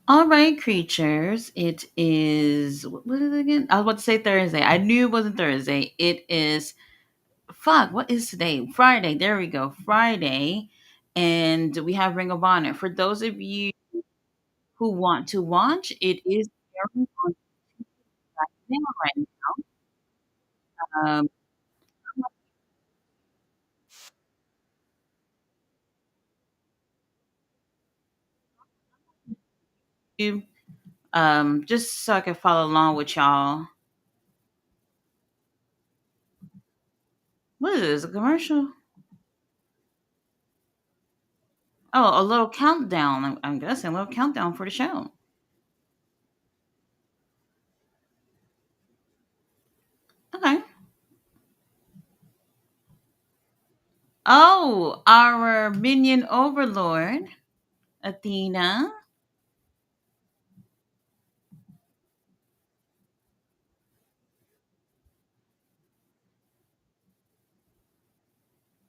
All right, creatures. It is what is it again? I was about to say Thursday. I knew it wasn't Thursday. It is fuck. What is today? Friday. There we go. Friday, and we have Ring of Honor. For those of you who want to watch, it is airing on now right now. You, just so I can follow along with y'all. What is this? A commercial? Oh, a little countdown. I'm guessing a little countdown for the show. Okay. Oh, our minion overlord, Athena.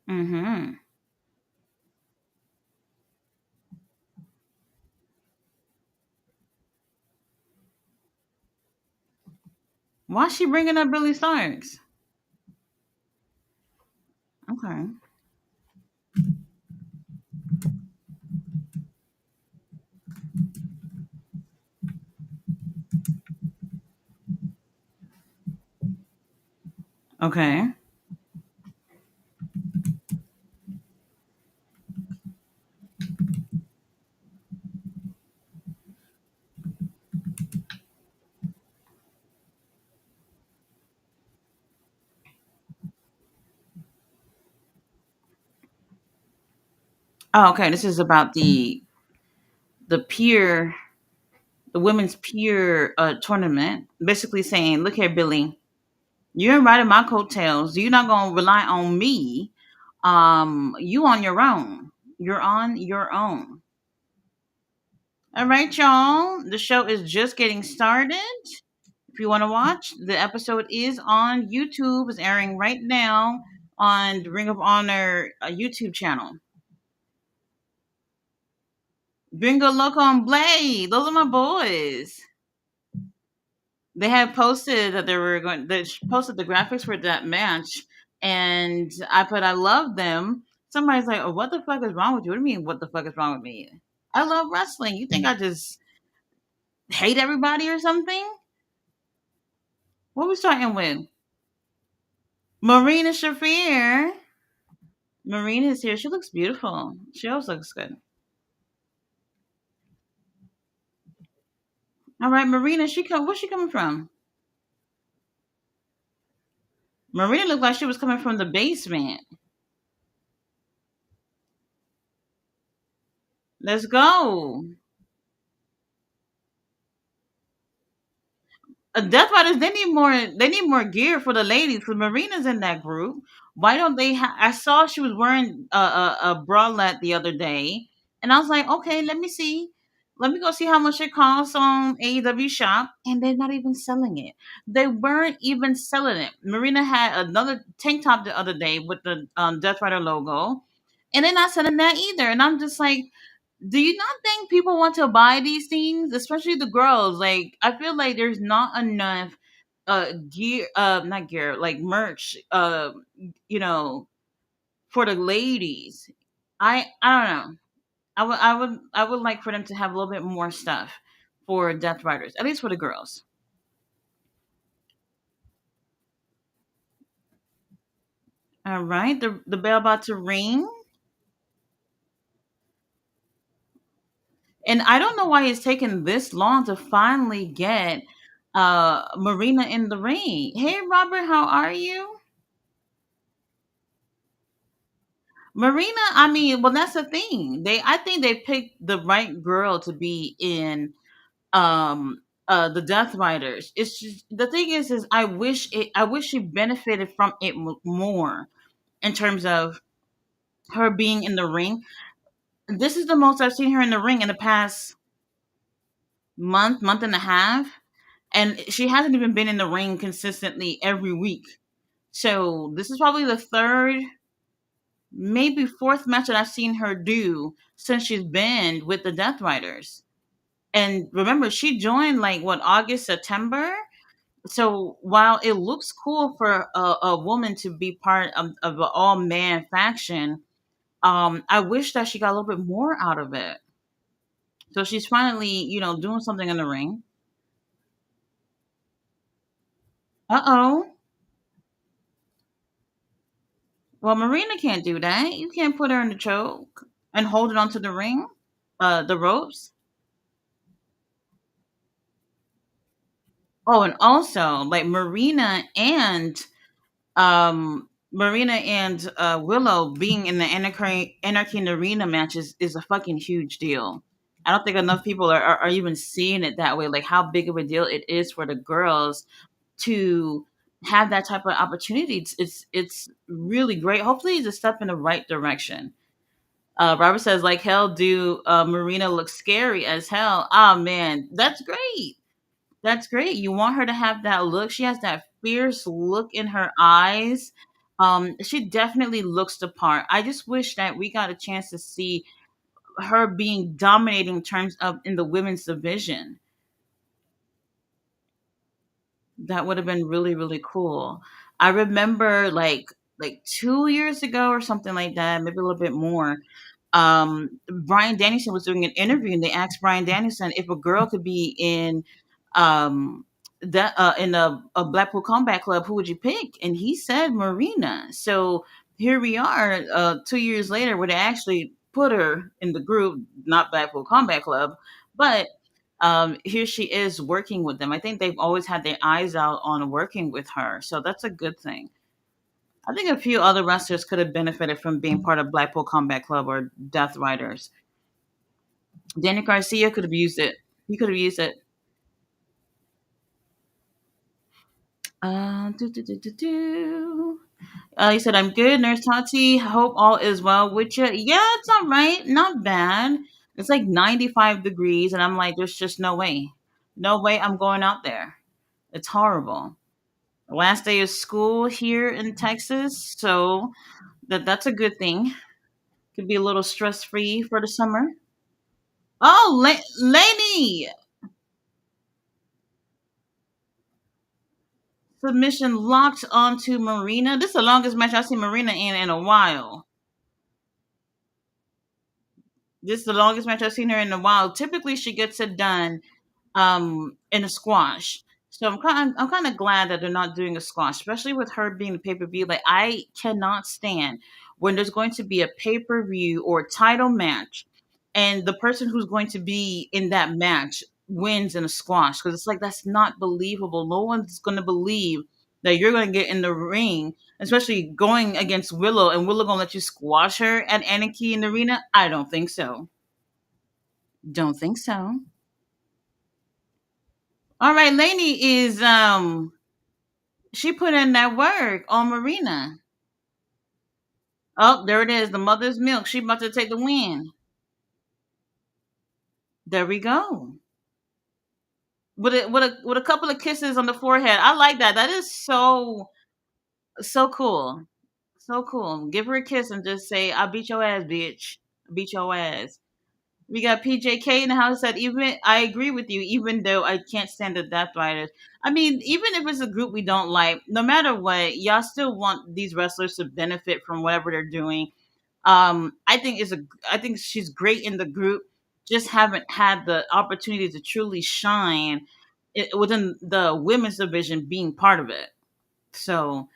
Mm-hmm. Why is she bringing up Billy Starks? Okay. Okay. Oh, okay. This is about the peer, the women's peer tournament. Basically saying, look here, Billy, you're riding my coattails. You're not gonna rely on me. You on your own. You're on your own. All right, y'all. The show is just getting started. If you want to watch, the episode is on YouTube. It's airing right now on the Ring of Honor YouTube channel. Gringo Loco and Blade. Those are my boys. They had posted that they were going. They posted the graphics for that match, and I put I love them. Somebody's like, "Oh, what the fuck is wrong with you?" What do you mean? What the fuck is wrong with me? I love wrestling. You think I just hate everybody or something? What we starting with? Marina Shafir. Marina's here. She looks beautiful. She always looks good. All right, Marina. She come. Where's she coming from? Marina looked like she was coming from the basement. Let's go. Death Riders. They need more. They need more gear for the ladies. Because Marina's in that group. Why don't they? I saw she was wearing a bralette the other day, and I was like, okay, let me see. Let me go see how much it costs on AEW shop, and they're not even selling it. They weren't even selling it. Marina had another tank top the other day with the Death Rider logo, and they're not selling that either. And I'm just like, do you not think people want to buy these things, especially the girls? Like, I feel like there's not enough gear, not gear, like merch, for the ladies. I don't know. I would like for them to have a little bit more stuff for Death Riders, at least for the girls. All right, the bell about to ring, and I don't know why it's taken this long to finally get Marina in the ring. Hey, Robert, how are you? Marina, I mean, well, that's the thing. I think they picked the right girl to be in the Death Riders. It's just the thing is I wish she benefited from it more in terms of her being in the ring. This is the most I've seen her in the ring in the past month and a half, and she hasn't even been in the ring consistently every week. So this is probably the third, maybe fourth match that I've seen her do since she's been with the Death Riders. And remember, she joined like what, August, September. So while it looks cool for a woman to be part of an all man faction, I wish that she got a little bit more out of it. So she's finally, doing something in the ring. Uh oh. Well, Marina can't do that. You can't put her in the choke and hold it onto the ring, the ropes. Oh, and also like Marina and Willow being in the Anarchy in the Arena matches is a fucking huge deal. I don't think enough people are even seeing it that way. Like how big of a deal it is for the girls to have that type of opportunity. It's really great. Hopefully, it's a step in the right direction. Robert says, like hell, do Marina look scary as hell? Oh man, that's great. That's great. You want her to have that look. She has that fierce look in her eyes. She definitely looks the part. I just wish that we got a chance to see her being dominating in terms of in the women's division. That would have been really, really cool. I remember like 2 years ago or something like that, maybe a little bit more. Brian Danielson was doing an interview and they asked Brian Danielson if a girl could be in that in a Blackpool Combat Club, who would you pick? And he said Marina. So here we are, 2 years later, where they actually put her in the group, not Blackpool Combat Club, but here she is working with them. I think they've always had their eyes out on working with her, so that's a good thing. I think a few other wrestlers could have benefited from being part of Blackpool Combat Club or Death Riders. Danny Garcia could have used it. He could have used it. Do, do, do, do, do. You said, I'm good, Nurse Tati. Hope all is well with you. Yeah, it's all right. Not bad. It's like 95 degrees, and I'm like, there's just no way. No way I'm going out there. It's horrible. Last day of school here in Texas, so that's a good thing. Could be a little stress free for the summer. Oh, lady, submission locked onto Marina. This is the longest match I've seen Marina in a while. This is the longest match I've seen her in a while. Typically, she gets it done in a squash. So I'm kind of glad that they're not doing a squash, especially with her being the pay per view. Like I cannot stand when there's going to be a pay per view or title match, and the person who's going to be in that match wins in a squash because it's like that's not believable. No one's going to believe that you're going to get in the ring, especially going against Willow, and Willow going to let you squash her at Anarchy in the Arena. I don't think so. Don't think so. All right, Lainey is she put in that work on Marina. Oh, there it is, the mother's milk. She about to take the win. There we go. With a couple of kisses on the forehead. I like that. That is so cool. So cool. Give her a kiss and just say, "I beat your ass, bitch. I beat your ass." We got PJK in the house that even I agree with you, even though I can't stand the Death Riders. I mean, even if it's a group we don't like, no matter what, y'all still want these wrestlers to benefit from whatever they're doing. I think she's great in the group, just haven't had the opportunity to truly shine within the women's division being part of it. So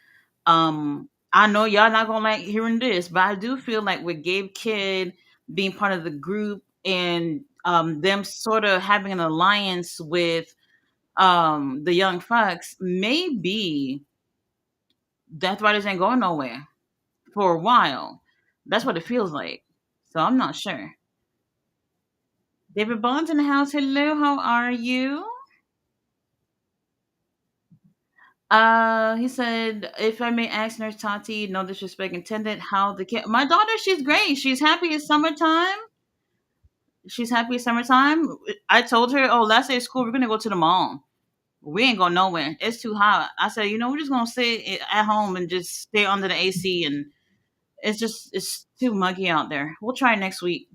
I know y'all not gonna like hearing this, but I do feel like with Gabe Kidd being part of the group and them sort of having an alliance with the Young Bucks, maybe Death Riders ain't going nowhere for a while. That's what it feels like. So I'm not sure. David Bond's in the house. Hello, how are you? He said, if I may ask Nurse Tati, no disrespect intended, how the kid, my daughter, she's great. She's happy it's summertime. She's happy it's summertime. I told her, oh, last day of school, we're going to go to the mall. We ain't going nowhere. It's too hot. I said, we're just going to sit at home and just stay under the AC. And it's too muggy out there. We'll try next week.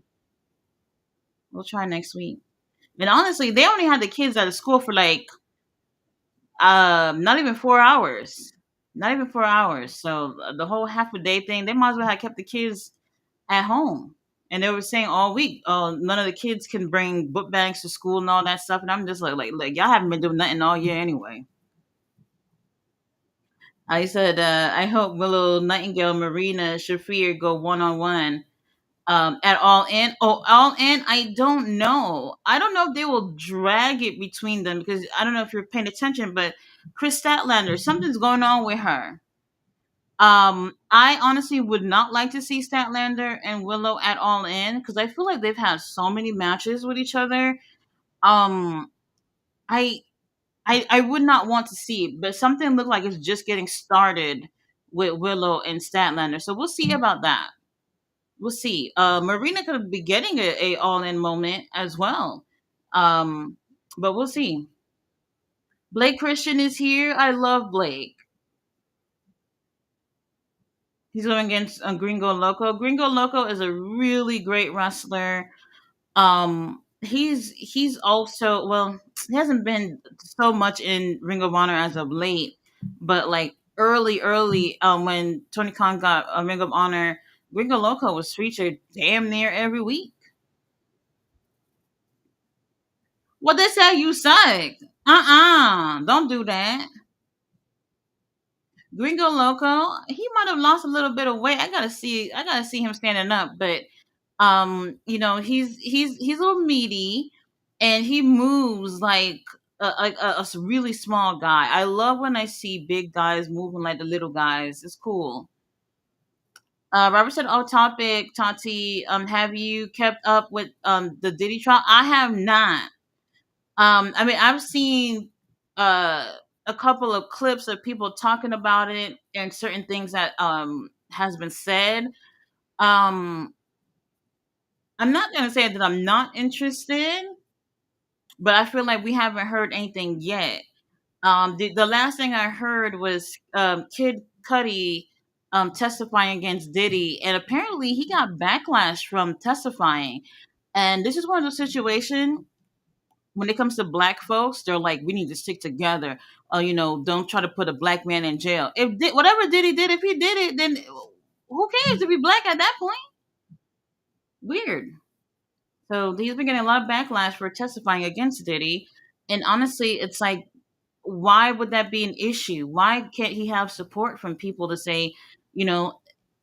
We'll try next week. And honestly, they only had the kids at the school for like not even 4 hours. Not even 4 hours. So the whole half a day thing, they might as well have kept the kids at home. And they were saying all week, oh, none of the kids can bring book bags to school and all that stuff. And I'm just like y'all haven't been doing nothing all year anyway. I said, I hope Willow Nightingale, Marina, Shafir go one on one. At All In. Oh, All In. I don't know. I don't know if they will drag it between them because I don't know if you're paying attention, but Chris Statlander, something's going on with her. I honestly would not like to see Statlander and Willow at All In because I feel like they've had so many matches with each other. Um, I I would not want to see it, but something looked like it's just getting started with Willow and Statlander. So we'll see about that. We'll see. Marina could be getting a all in moment as well. Um, but we'll see. Blake Christian is here. I love Blake. He's going against Gringo Loco. Gringo Loco is a really great wrestler. He's also, well, he hasn't been so much in Ring of Honor as of late, but like early when Tony Khan got a Ring of Honor, Gringo Loco was featured damn near every week. Well, they say you suck. Don't do that. Gringo Loco, he might have lost a little bit of weight. I gotta see him standing up, but he's a little meaty, and he moves like a really small guy. I love when I see big guys moving like the little guys. It's cool. Robert said, "Off topic, Tati. Have you kept up with the Diddy trial? I have not. I mean, I've seen uh a couple of clips of people talking about it and certain things that has been said. Um, I'm not gonna say that I'm not interested, but I feel like we haven't heard anything yet. The last thing I heard was Kid Cudi testifying against Diddy, and apparently he got backlash from testifying. And this is one of those situations when it comes to black folks, they're like, we need to stick together. Don't try to put a black man in jail. Whatever Diddy did, if he did it, then who cares if he black at that point? Weird. So he's been getting a lot of backlash for testifying against Diddy. And honestly, it's like, why would that be an issue? Why can't he have support from people to say, you know,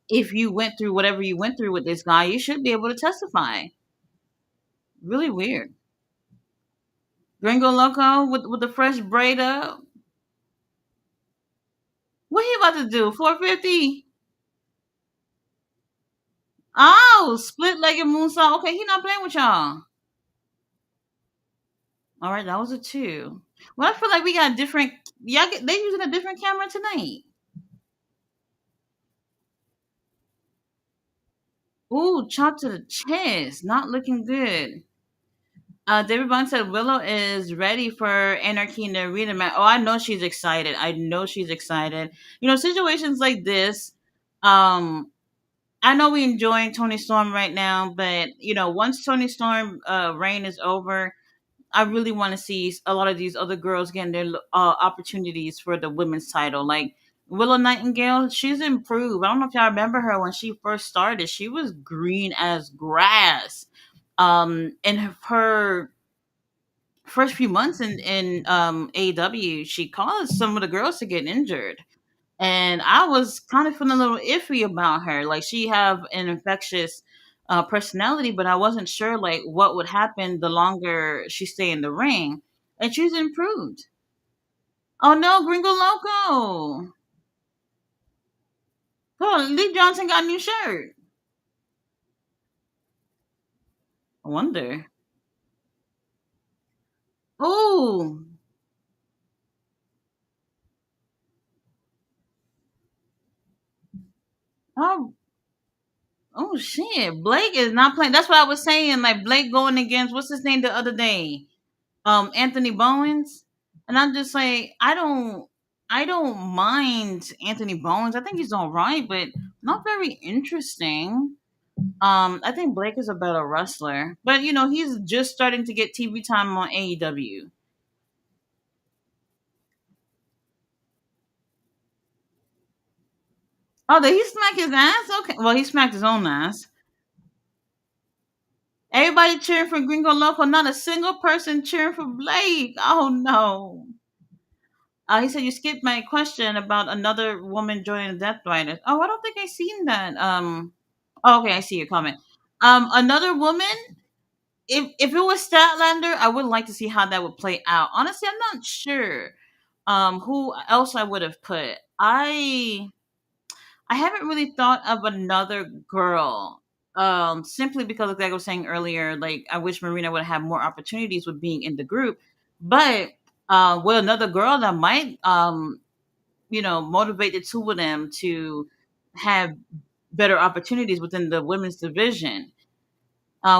if you went through whatever you went through with this guy, you should be able to testify? Really weird. Gringo Loco with the fresh braid up. What he about to do? 450? Oh, split legged moonsault. Okay, he not playing with y'all. All right, that was a two. Well, I feel like we got different. They using a different camera tonight. Ooh, chop to the chest. Not looking good. David Bond said Willow is ready for Anarchy in the Arena match. Oh, I know she's excited. I know she's excited. Situations like this. Um, I know we enjoying Tony Storm right now, but once Tony Storm reign is over, I really want to see a lot of these other girls getting their opportunities for the women's title. Like Willow Nightingale, she's improved. I don't know if y'all remember her when she first started. She was green as grass. In her first few months in AEW, she caused some of the girls to get injured, and I was kind of feeling a little iffy about her. Like she have an infectious personality, but I wasn't sure like what would happen the longer she stay in the ring, and she's improved. Oh no, Gringo Loco! Oh, Lee Johnson got a new shirt. I wonder. Oh, oh, oh shit! Blake is not playing. That's what I was saying. Like Blake going against what's his name the other day? Anthony Bowens, and I'm just like, I don't mind Anthony Bowens. I think he's all right, but not very interesting. I think Blake is a better wrestler, but he's just starting to get TV time on AEW. Oh, did he smack his ass? Okay, well, he smacked his own ass. Everybody cheering for Gringo Loco, not a single person cheering for Blake. Oh no. He said you skipped my question about another woman joining the Death Riders. Oh, I don't think I seen that. Oh, okay, I see your comment. Another woman. If it was Statlander, I would like to see how that would play out. Honestly, I'm not sure. Who else I would have put? I haven't really thought of another girl. Simply because, like I was saying earlier, like I wish Marina would have more opportunities with being in the group. But with another girl that might motivate the two of them to have better opportunities within the women's division.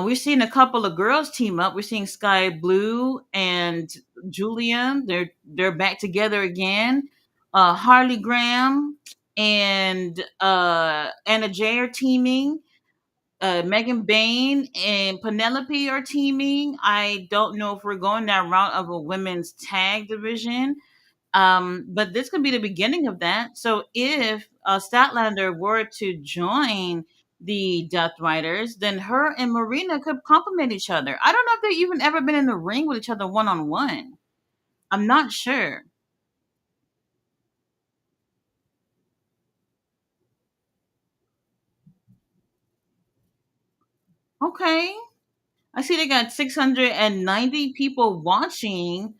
We've seen a couple of girls team up. We're seeing Sky Blue and Julian. They're back together again. Harley Graham and Anna Jay are teaming. Megan Bain and Penelope are teaming. I don't know if we're going that route of a women's tag division. But this could be the beginning of that. So if Statlander were to join the Death Riders, then her and Marina could complement each other. I don't know if they've even ever been in the ring with each other one on one. I'm not sure. Okay. I see they got 690 people watching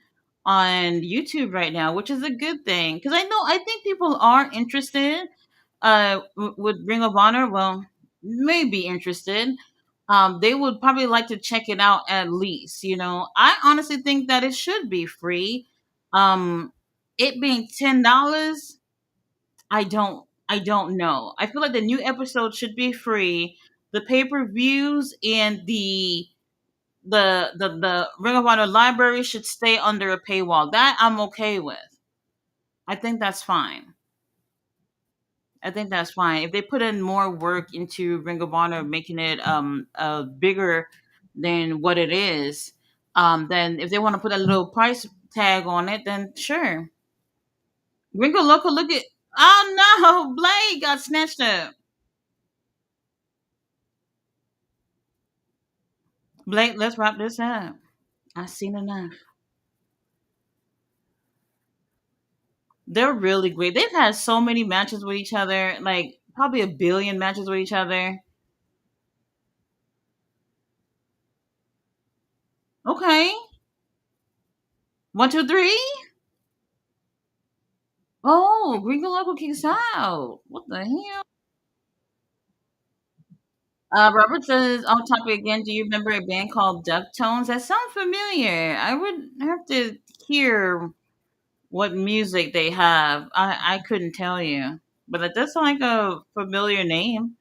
on YouTube right now, which is a good thing because I think people are interested with Ring of Honor. Well, may be interested. They would probably like to check it out at least. I honestly think that it should be free. It being $10, I don't know. I feel like the new episode should be free. The pay per views and the Ring of Honor library should stay under a paywall. That I'm okay with. I think that's fine. I think that's fine. If they put in more work into Ring of Honor, making it bigger than what it is, then if they want to put a little price tag on it, then sure. Ringo Loco, look at, oh no, Blade got snatched up. Blade, let's wrap this up. I've seen enough. They're really great. They've had so many matches with each other, like probably a billion matches with each other. Okay, 1, 2, 3. Oh, Gringo Loco kicks out. What the hell? Robert says on topic again. Do you remember a band called Deftones? That sounds familiar. I would have to hear what music they have. I couldn't tell you, but it does sound like a familiar name.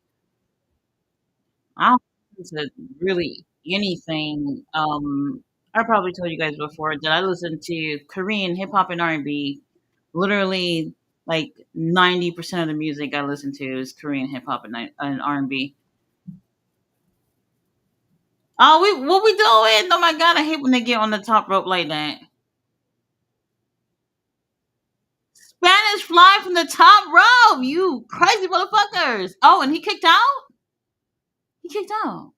I don't listen to really anything. I probably told you guys before that I listen to Korean hip hop and R&B. Literally, like 90% of the music I listen to is Korean hip hop and R&B. Oh, what we doing? Oh my god, I hate when they get on the top rope like that. Spanish fly from the top rope, you crazy motherfuckers. Oh, and he kicked out? He kicked out.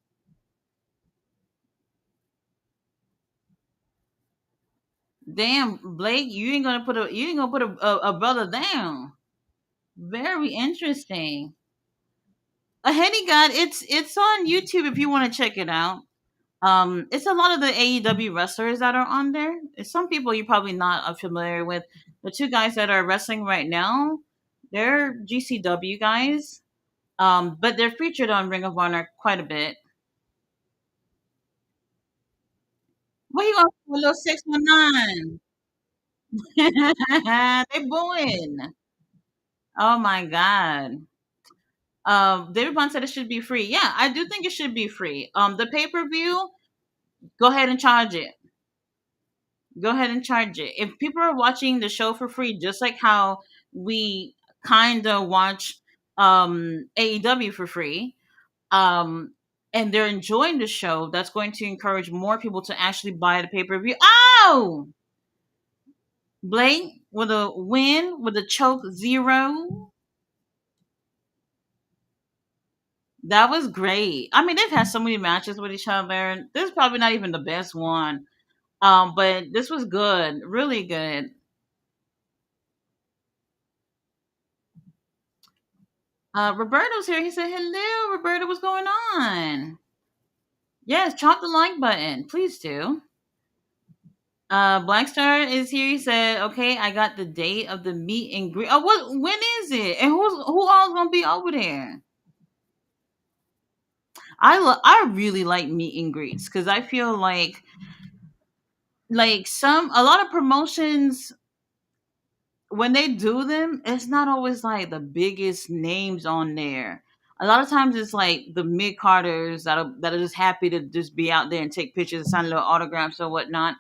Damn, Blake, you ain't gonna put a brother down. Very interesting. A Henny God, it's on YouTube if you want to check it out. It's a lot of the AEW wrestlers that are on there. It's some people you probably not are familiar with. The two guys that are wrestling right now, they're GCW guys. But they're featured on Ring of Honor quite a bit. What you gonna do, a little 619? They booing. Oh my god. David Bond said it should be free. Yeah, I do think it should be free. The pay per view, go ahead and charge it. Go ahead and charge it. If people are watching the show for free, just like how we kind of watch AEW for free, um, and they're enjoying the show, that's going to encourage more people to actually buy the pay per view. Oh, Blake with a win with a choke zero. That was great. I mean, they've had so many matches with each other. This is probably not even the best one. But this was good, really good. Roberto's here. He said, "Hello, Roberto. What's going on?" Yes, chop the like button, please do. Blackstar is here. He said, "Okay, I got the date of the meet and greet. Oh, what? When is it? And who all's gonna be over there?" I really like meet and greets because I feel like some a lot of promotions when they do them, it's not always like the biggest names on there. A lot of times it's like the mid carders that are just happy to just be out there and take pictures and sign little autographs or whatnot.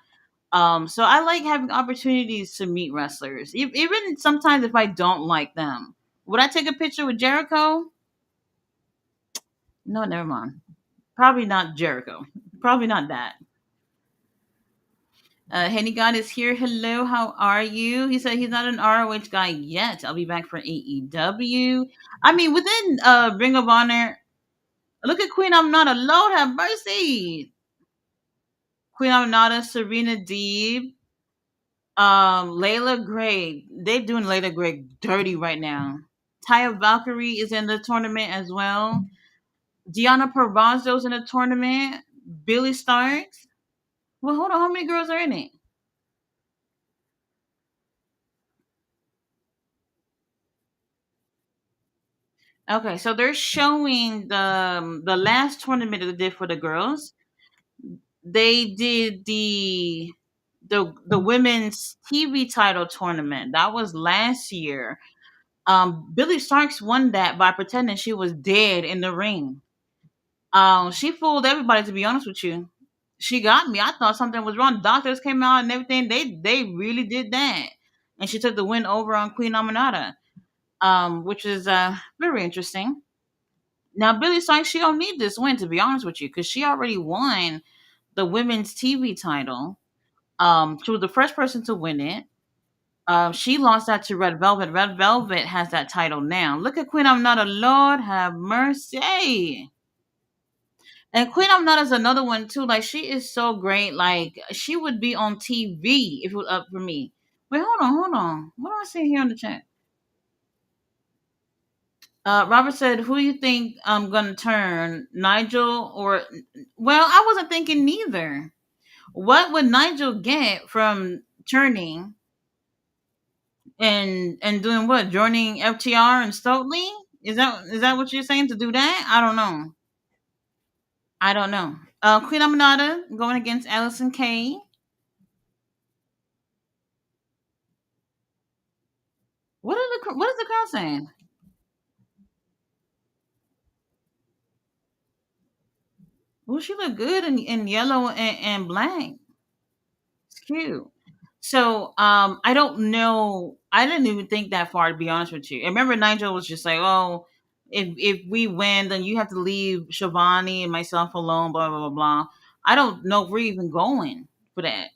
So I like having opportunities to meet wrestlers, even sometimes if I don't like them. Would I take a picture with Jericho? No, never mind. Probably not Jericho. Probably not that. Henny God is here. Hello, how are you? He said he's not an ROH guy yet. I'll be back for AEW. I mean, within Ring of Honor, look at Queen Amnata. Lord have mercy. Queen Amnata, Serena Deeb, Layla Gray. They're doing Layla Gray dirty right now. Taya Valkyrie is in the tournament as well. Diana Purrazzo's in the tournament. Billy Starks. Well, hold on. How many girls are in it? Okay, so they're showing the last tournament that they did for the girls. They did the women's TV title tournament. That was last year. Billy Starks won that by pretending she was dead in the ring. She fooled everybody. To be honest with you, she got me. I thought something was wrong. Doctors came out and everything. They really did that, and she took the win over on Queen Aminata, which is very interesting. Now Billy Sykes, she don't need this win to be honest with you, because she already won the women's TV title. She was the first person to win it. She lost that to Red Velvet. Red Velvet has that title now. Look at Queen I'm Not a Lord have mercy. And Queen I'm Not is another one too. Like she is so great. Like she would be on TV if it was up for me. Wait, hold on. What do I see here in the chat? Robert said, "Who do you think I'm gonna turn, Nigel or?" Well, I wasn't thinking neither. What would Nigel get from turning and doing what? Joining FTR and Stokely? Is that what you're saying to do that? I don't know. I don't know. Queen Aminata going against Allison Kay. What is the crowd saying? Well, she look good in yellow and black. It's cute. So I don't know. I didn't even think that far to be honest with you. I remember Nigel was just like, "Oh, if we win, then you have to leave Shivani and myself alone." Blah blah blah blah. I don't know if we're even going for that.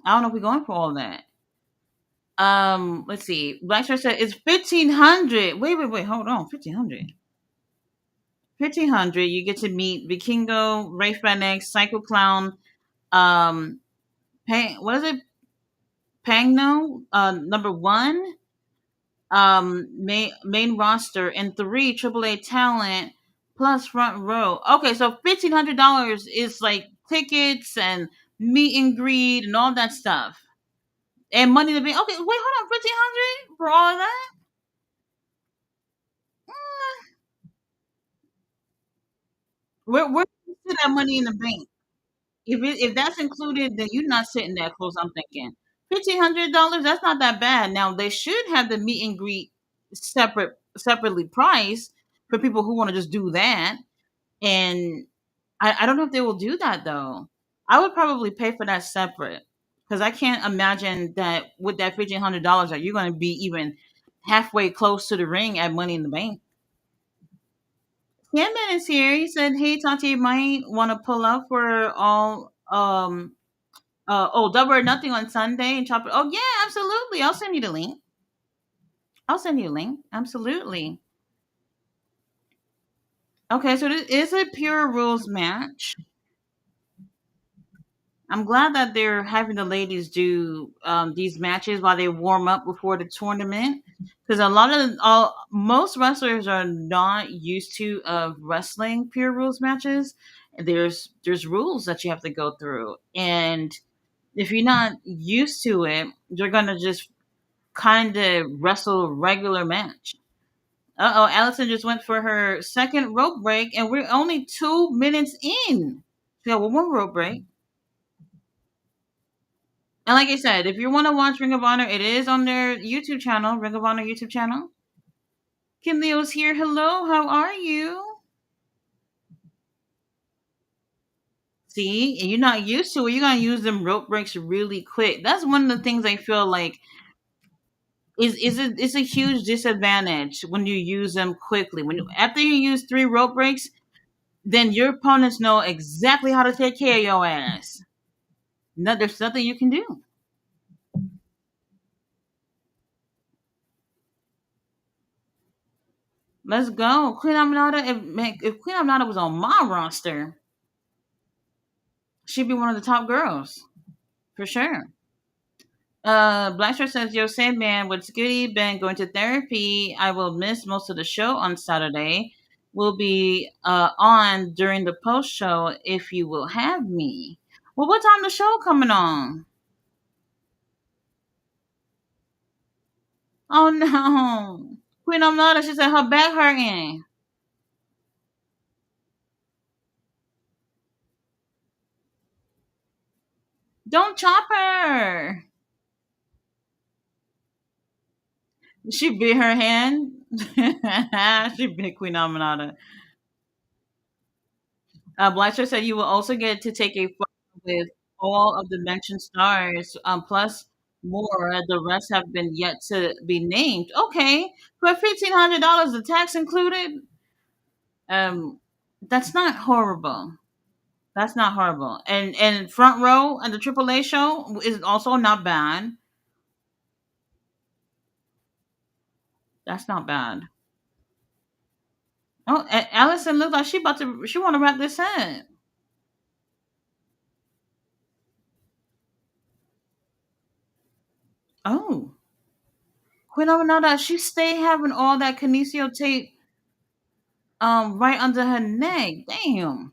I don't know if we're going for all that. Let's see. Blackstar said it's 1,500. Wait. Hold on, 1,500. 1,500. You get to meet Vikingo, Ray Fenix, Psycho Clown, what is it? Pangno, number one, main roster, and three AAA talent plus front row. Okay, so $1,500 is like tickets and meet and greet and all that stuff, and money to be. Okay, wait, hold on, 1,500 for all of that. Mm, where do you see that money in the bank? If that's included, then you're not sitting that close. I'm thinking $1,500. That's not that bad. Now they should have the meet and greet separately priced for people who want to just do that. And I don't know if they will do that though. I would probably pay for that separate because I can't imagine that with that $1,500 that you're going to be even halfway close to the ring at Money in the Bank. Camden is here. He said, "Hey, Tati, you might want to pull up for all double or nothing on Sunday and chop it." Oh yeah, absolutely. I'll send you the link. I'll send you a link. Absolutely. Okay, so this is a pure rules match. I'm glad that they're having the ladies do these matches while they warm up before the tournament, because a lot of most wrestlers are not used to wrestling pure rules matches. There's rules that you have to go through, and if you're not used to it, you're gonna just kind of wrestle a regular match. Uh oh, Allison just went for her second rope break, and we're only 2 minutes in. She got one more rope break. And like I said, if you want to watch Ring of Honor, it is on their YouTube channel, Ring of Honor YouTube channel. Kim Leo's here. Hello, how are you? See, and you're not used to it. You're gonna use them rope breaks really quick. That's one of the things I feel like is a huge disadvantage when you use them quickly. After you use three rope breaks, then your opponents know exactly how to take care of your ass. No, there's nothing you can do. Let's go, Queen Aminata. If Queen Aminata was on my roster, she'd be one of the top girls for sure. Blackstar says, "Yo, Sandman, what's goody? Been going to therapy. I will miss most of the show on Saturday. Will be on during the post show if you will have me." Well, what time the show coming on? Oh no, Queen Aminata. She said her back hurting. Don't chop her. She bit her hand. She bit Queen Aminata. Blaster said you will also get to take a photo with all of the mentioned stars, plus more. The rest have been yet to be named. Okay, for $1,500, the tax included. Um, that's not horrible. That's not horrible. And front row at the AAA show is also not bad. That's not bad. Oh, Allison looks like she want to wrap this up. Oh, Queen Aminata, she stay having all that kinesio tape right under her neck. Damn.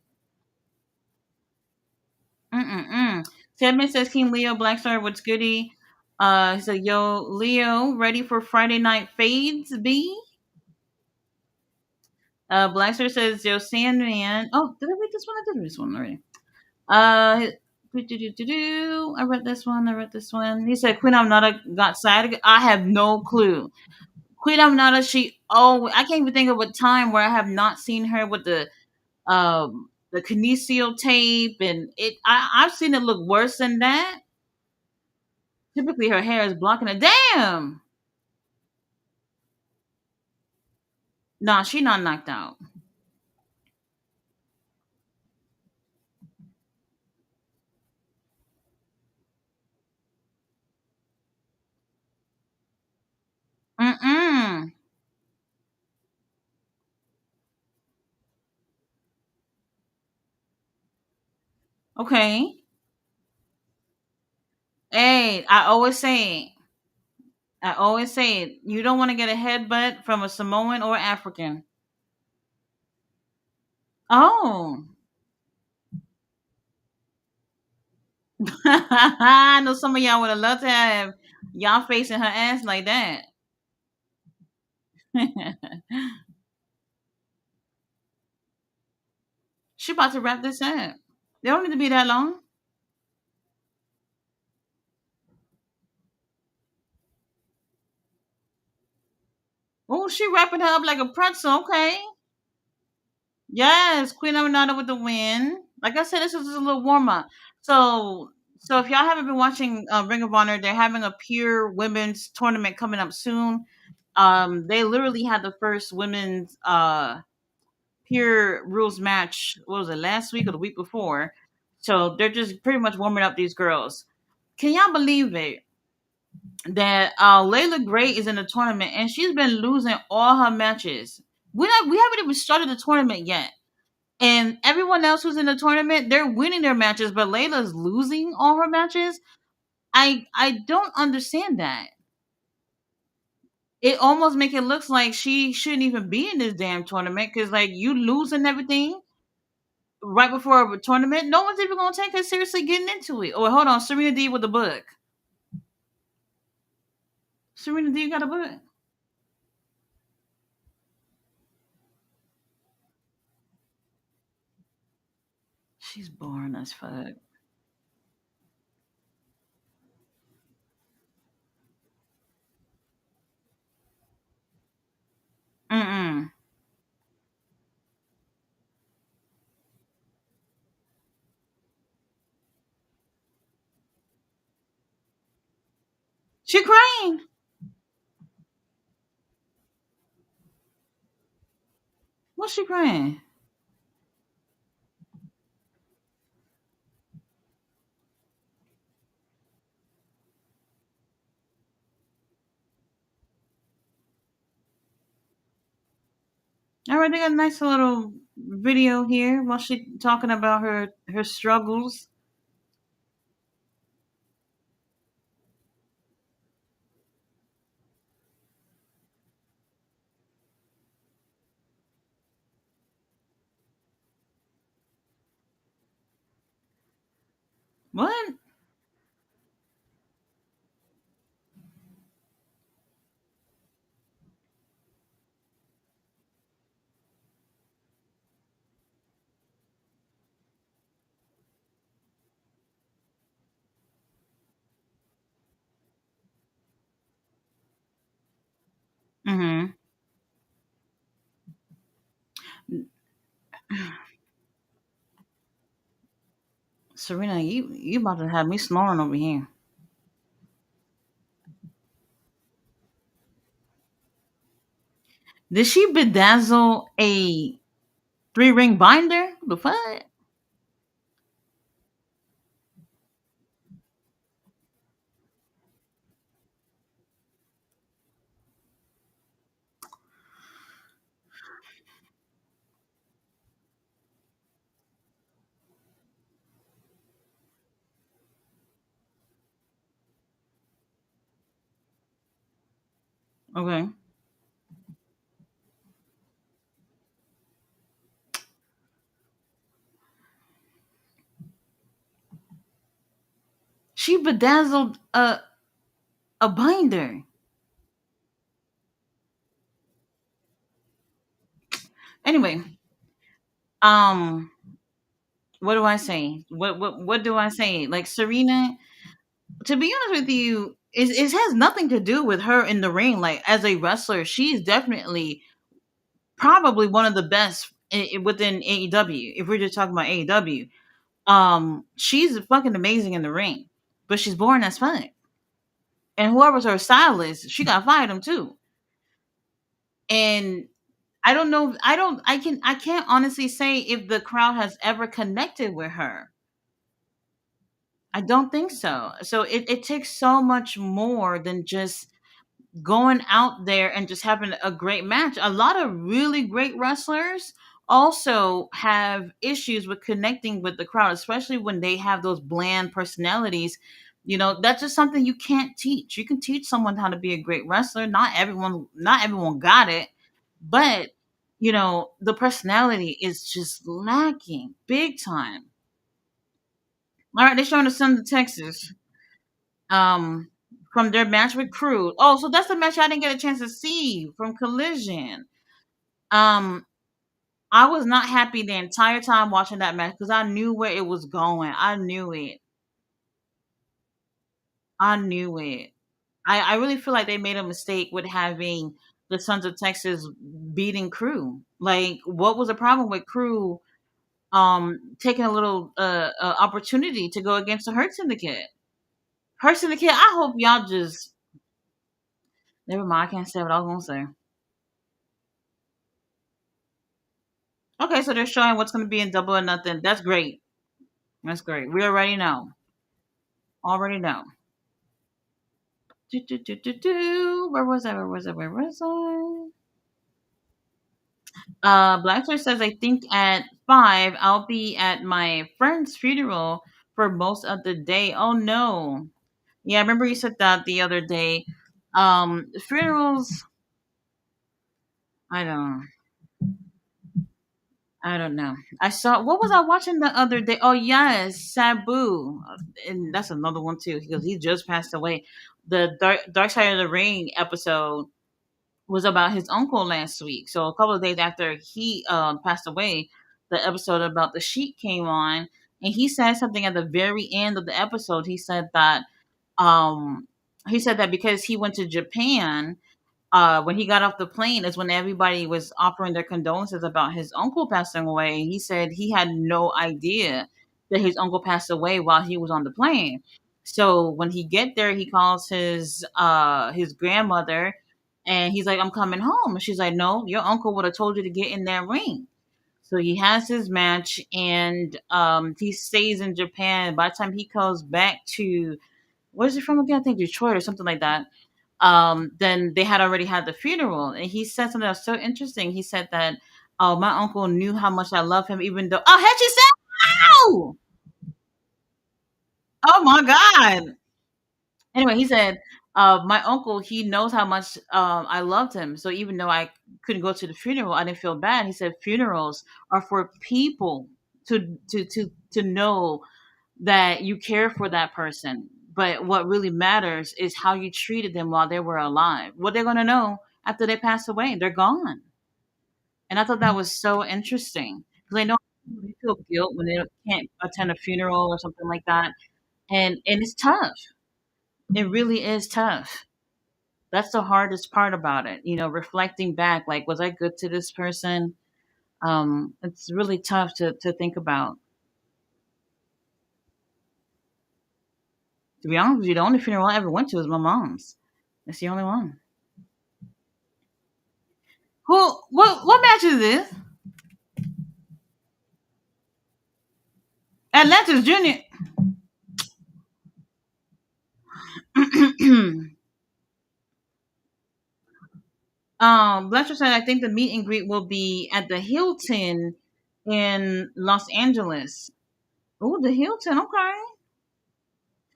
Mm-mm-mm. Sedman says King Leo Blackstar, what's goody? He said, "Yo, Leo, ready for Friday night fades, B?" Blackstar says, "Yo, Sandman." Oh, did I read this one? I did read this one already. Uh I read this one. I read this one. He said Queen Aminata got side. I have no clue. Queen Aminata, I can't even think of a time where I have not seen her with the kinesio tape, and I've seen it look worse than that. Typically her hair is blocking it. Damn. Nah, she not knocked out. Mm-mm. Okay. Hey, I always say it. You don't want to get a headbutt from a Samoan or African. Oh. I know some of y'all would have loved to have y'all facing her ass like that. She about to wrap this up. They don't need to be that long. Oh, she wrapping her up like a pretzel. Okay. Yes, Queen Aminata with the win. Like I said, this is just a little warm up. So if y'all haven't been watching Ring of Honor, they're having a pure women's tournament coming up soon. They literally had the first women's Pure Rules match. What was it, last week or the week before? So they're just pretty much warming up these girls. Can y'all believe it that Layla Gray is in the tournament and she's been losing all her matches? We haven't even started the tournament yet, and everyone else who's in the tournament, they're winning their matches, but Layla's losing all her matches. I don't understand that. It almost make it look like she shouldn't even be in this damn tournament because like you losing everything right before a tournament, no one's even gonna take her seriously getting into it. Oh, hold on, Serena D with the book. Serena D got a book. She's boring as fuck. Mm-mm. She crying. What's she crying? All right, they got a nice little video here while she talking about her struggles. What? Mm-hmm. Serena, you about to have me snoring over here. Did she bedazzle a three-ring binder? The fuck? Okay. She bedazzled a binder. Anyway, um, what do I say? What do I say? Like Serena, to be honest with you, it has nothing to do with her in the ring. Like as a wrestler, she's definitely probably one of the best within AEW. If we're just talking about AEW, she's fucking amazing in the ring, but she's boring as fuck. And whoever's her stylist, she got fired him too. And I don't know. I can't honestly say if the crowd has ever connected with her. I don't think so. So it takes so much more than just going out there and just having a great match. A lot of really great wrestlers also have issues with connecting with the crowd, especially when they have those bland personalities. You know, that's just something you can't teach. You can teach someone how to be a great wrestler. Not everyone got it, but the personality is just lacking big time. All right, they're showing the Sons of Texas um from their match with Crew. Oh, so that's the match I didn't get a chance to see from Collision. Um, I was not happy the entire time watching that match because I knew where it was going. I knew it. I knew it. I really feel like they made a mistake with having the Sons of Texas beating Crew. Like, what was the problem with Crew taking a little opportunity to go against the Hurt Syndicate? Hurt Syndicate, I hope y'all just never mind. I can't say what I was gonna say. Okay, so they're showing what's going to be in Double or Nothing. That's great. That's great. We already know. Already know. Do, do, do, do, do. Where was I? Where was I? Where was I? Blackster says, I think at 5, I'll be at my friend's funeral for most of the day. Oh no. Yeah, I remember you said that the other day. Funerals, I don't I don't know. I saw, what was I watching the other day? Oh yes, Sabu. And that's another one too, because he just passed away. The Dark Side of the Ring episode was about his uncle last week. So a couple of days after he passed away, the episode about the sheep came on, and he said something at the very end of the episode. Um, he said that because he went to Japan, when he got off the plane, is when everybody was offering their condolences about his uncle passing away. He said he had no idea that his uncle passed away while he was on the plane. So when he get there, he calls his grandmother, and he's like, "I'm coming home." And she's like, "No, your uncle would have told you to get in that ring." So he has his match, and he stays in Japan. By the time he comes back to, where's he from again? I think Detroit or something like that. Then they had already had the funeral, and he said something that was so interesting. He said that, "Oh, my uncle knew how much I love him, even though." Oh, had you said, "Ow!" Oh my God. Anyway, he said, "My uncle, he knows how much I loved him. So even though I couldn't go to the funeral, I didn't feel bad." He said, "Funerals are for people to know that you care for that person. But what really matters is how you treated them while they were alive. What they're gonna know after they pass away, they're gone." And I thought that was so interesting, because I know they feel guilt when they can't attend a funeral or something like that, and it's tough. It really is tough. That's the hardest part about it. Reflecting back, like, was I good to this person? It's really tough to think about. To be honest with you, the only funeral I ever went to was my mom's. That's the only one. Who? What match is this? Atlantis Junior. Bletcher said, I think the meet and greet will be at the Hilton in Los Angeles. Oh, the Hilton. Okay.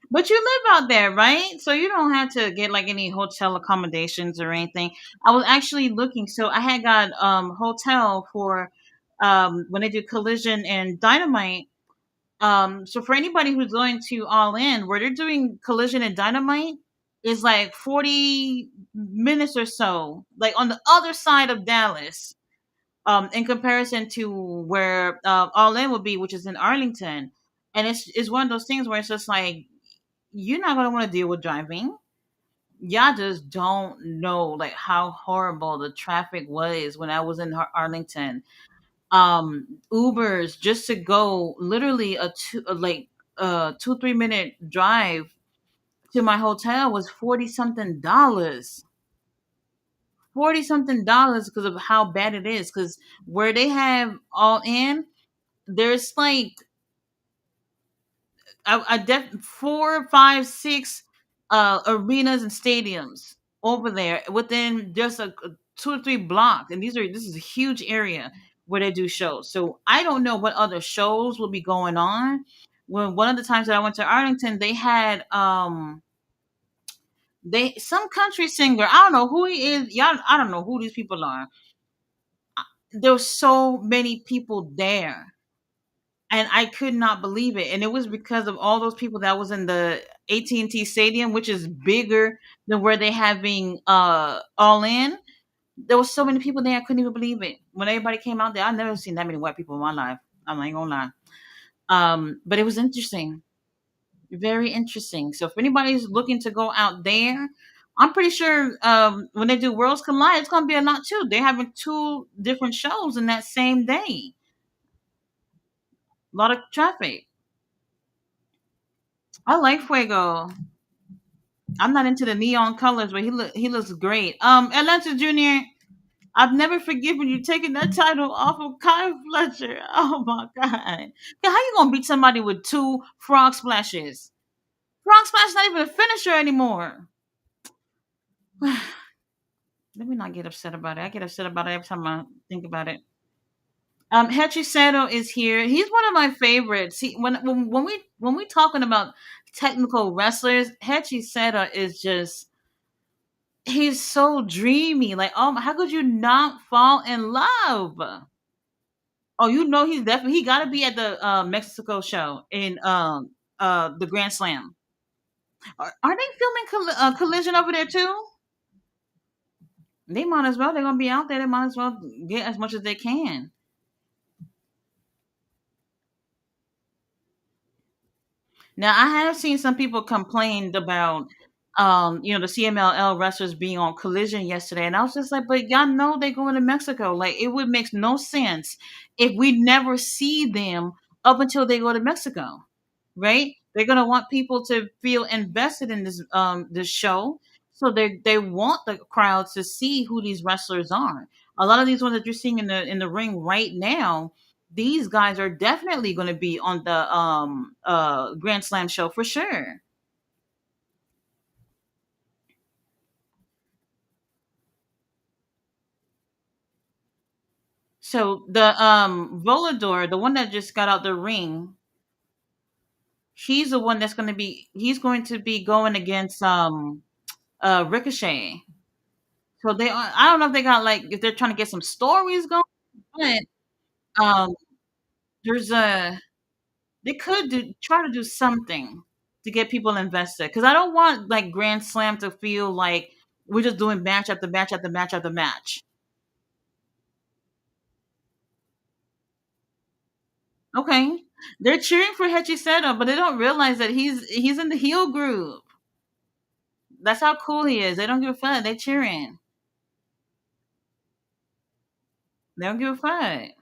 But you live out there, right? So you don't have to get like any hotel accommodations or anything. I was actually looking. So I had got hotel for when they do Collision and Dynamite. So for anybody who's going to All In, where they're doing Collision and Dynamite, is like 40 minutes or so, like on the other side of Dallas, in comparison to where All In would be, which is in Arlington. And it's one of those things where it's just like, you're not gonna want to deal with driving. Y'all just don't know like how horrible the traffic was when I was in Arlington. Ubers just to go literally like 2-3 minute drive to my hotel was 40 something dollars. 40 something dollars because of how bad it is. Because where they have All In, there's like I 4, 5, 6 arenas and stadiums over there within just a 2 or 3 blocks, and this is a huge area where they do shows. So I don't know what other shows will be going on. When one of the times that I went to Arlington, they had they some country singer. I don't know who he is. Y'all, I don't know who these people are. There were so many people there, and I could not believe it. And it was because of all those people that was in the AT&T Stadium, which is bigger than where they having All In. There was so many people there, I couldn't even believe it. When everybody came out there, I've never seen that many white people in my life. I'm not gonna lie. But it was interesting, very interesting. So if anybody's looking to go out there, I'm pretty sure when they do Worlds Collide, it's gonna be a lot too. They're having two different shows in that same day. A lot of traffic. I like Fuego. I'm not into the neon colors, but he looks great. Atlanta Junior. I've never forgiven you taking that title off of Kai Fletcher. Oh my god! How you gonna beat somebody with two frog splashes? Frog splash not even a finisher anymore. Let me not get upset about it. I get upset about it every time I think about it. Hachi Sato is here. He's one of my favorites. When we talking about technical wrestlers, Hachi Sato is just he's so dreamy. Like, how could you not fall in love? Oh, he's definitely he got to be at the Mexico show in the Grand Slam. Are they filming Collision over there too? They might as well. They're gonna be out there. They might as well get as much as they can. Now, I have seen some people complained about, the CMLL wrestlers being on Collision yesterday, and I was just like, but y'all know they going to Mexico. Like, it would make no sense if we never see them up until they go to Mexico, right? They're gonna want people to feel invested in this show, so they want the crowds to see who these wrestlers are. A lot of these ones that you're seeing in the ring right now, these guys are definitely going to be on the Grand Slam show for sure. So the Volador, the one that just got out the ring, he's going to be going against Ricochet. So I don't know if they got like if they're trying to get some stories going, but there's a they could try to do something to get people invested because I don't want like Grand Slam to feel like we're just doing match after match after match after match. Okay, they're cheering for Hechiseto, but they don't realize that he's in the heel group. That's how cool he is. They don't give a fuck. They cheering. They don't give a fuck.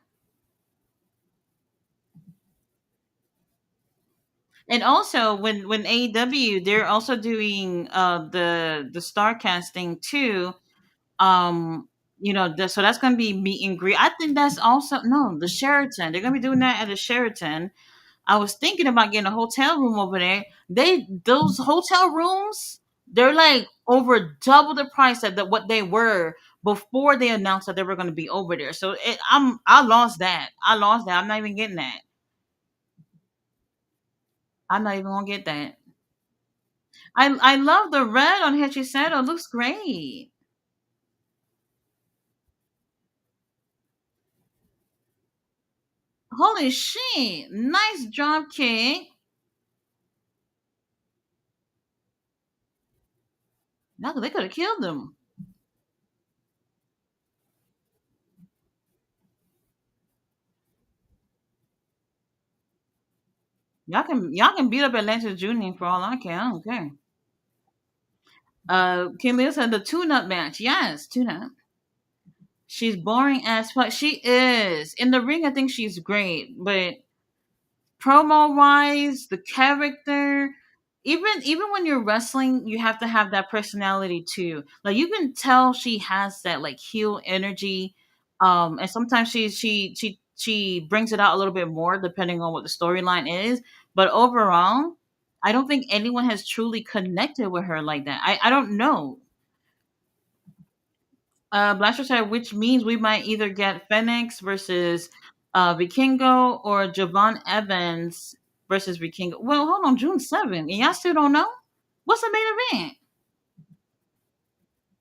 And also, when AEW, they're also doing the star casting too. So that's going to be meet and greet. I think that's also no the Sheraton. They're going to be doing that at the Sheraton. I was thinking about getting a hotel room over there. Those hotel rooms, they're like over double the price of what they were before they announced that they were going to be over there. So I lost that. I lost that. I'm not even getting that. I'm not even gonna get that. I love the red on Hechisado. It looks great. Holy shit! Nice drop kick. Now they could have killed him. Y'all can beat up Atlanta Junior for all I care. I don't care. Kim Lee said the tune-up match. Yes, tune-up. She's boring as fuck. She is in the ring. I think she's great, but promo wise, the character, even when you're wrestling, you have to have that personality too. Like you can tell she has that like heel energy, and sometimes she brings it out a little bit more depending on what the storyline is. But overall, I don't think anyone has truly connected with her like that. I don't know. Blaster said, which means we might either get Phoenix versus Vikingo or Javon Evans versus Vikingo. Well, hold on, June 7th. And y'all still don't know? What's the main event?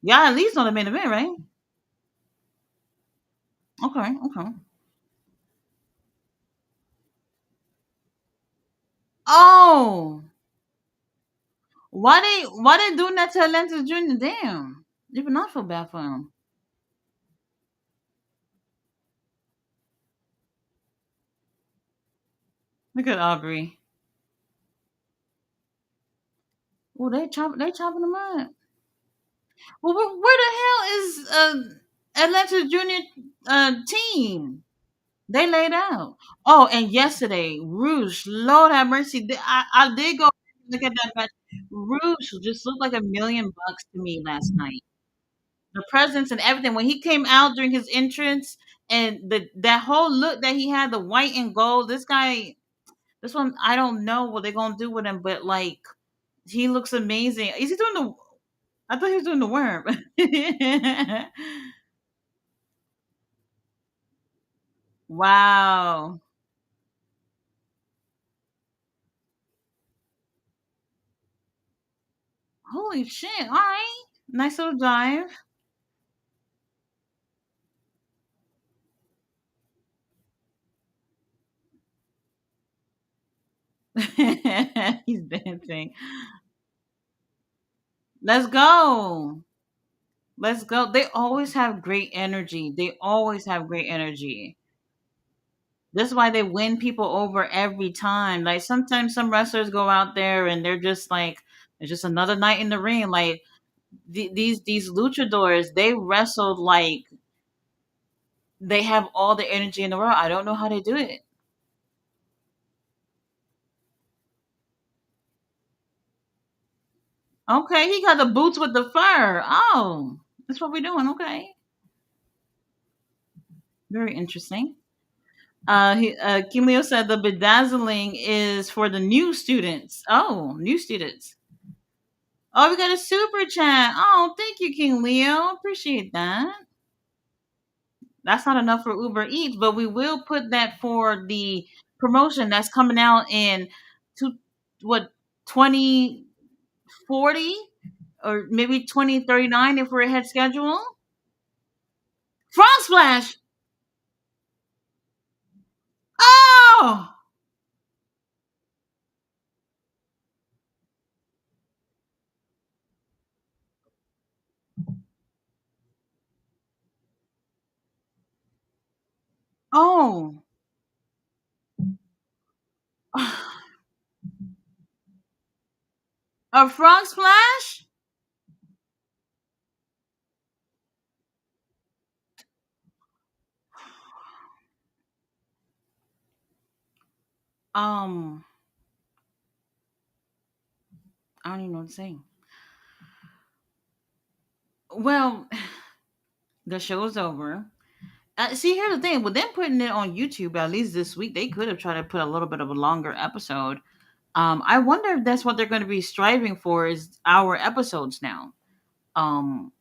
Y'all at least know the main event, right? Okay, okay. Oh, why they doing that to Atlantis Junior? Damn, even I feel bad for him. Look at Aubrey. Oh, they chopping them up. Well, where the hell is Atlanta Junior team? They laid out. Oh, and yesterday, Rouge, Lord have mercy. I did go look at that match. Rouge just looked like $1 million to me last night. the presence and everything. When he came out during his entrance and that whole look that he had, the white and gold, this guy, this one, I don't know what they're gonna do with him, but like he looks amazing. Is he doing the? I thought he was doing the worm. Wow. Holy shit. All right. Nice little dive. He's dancing. Let's go. Let's go. They always have great energy. They always have great energy. That's why they win people over every time. Like sometimes some wrestlers go out there and they're just like it's just another night in the ring. Like these luchadors, they wrestled like they have all the energy in the world. I don't know how they do it. Okay, he got the boots with the fur. Oh, that's what we're doing. Okay, very interesting. Kim Leo said the bedazzling is for the new students. Oh, new students. Oh, we got a super chat. Oh, thank you, King Leo. Appreciate that. That's not enough for Uber Eats, but we will put that for the promotion that's coming out in two, what 2040 or maybe 2039 if we're ahead schedule. Frog Splash. Oh, oh, a Frog Splash. Um, I don't even know what to say. Well, the show's over. See, here's the thing: with them putting it on YouTube, at least this week, they could have tried to put a little bit of a longer episode. I wonder if that's what they're going to be striving for is our episodes now. Um,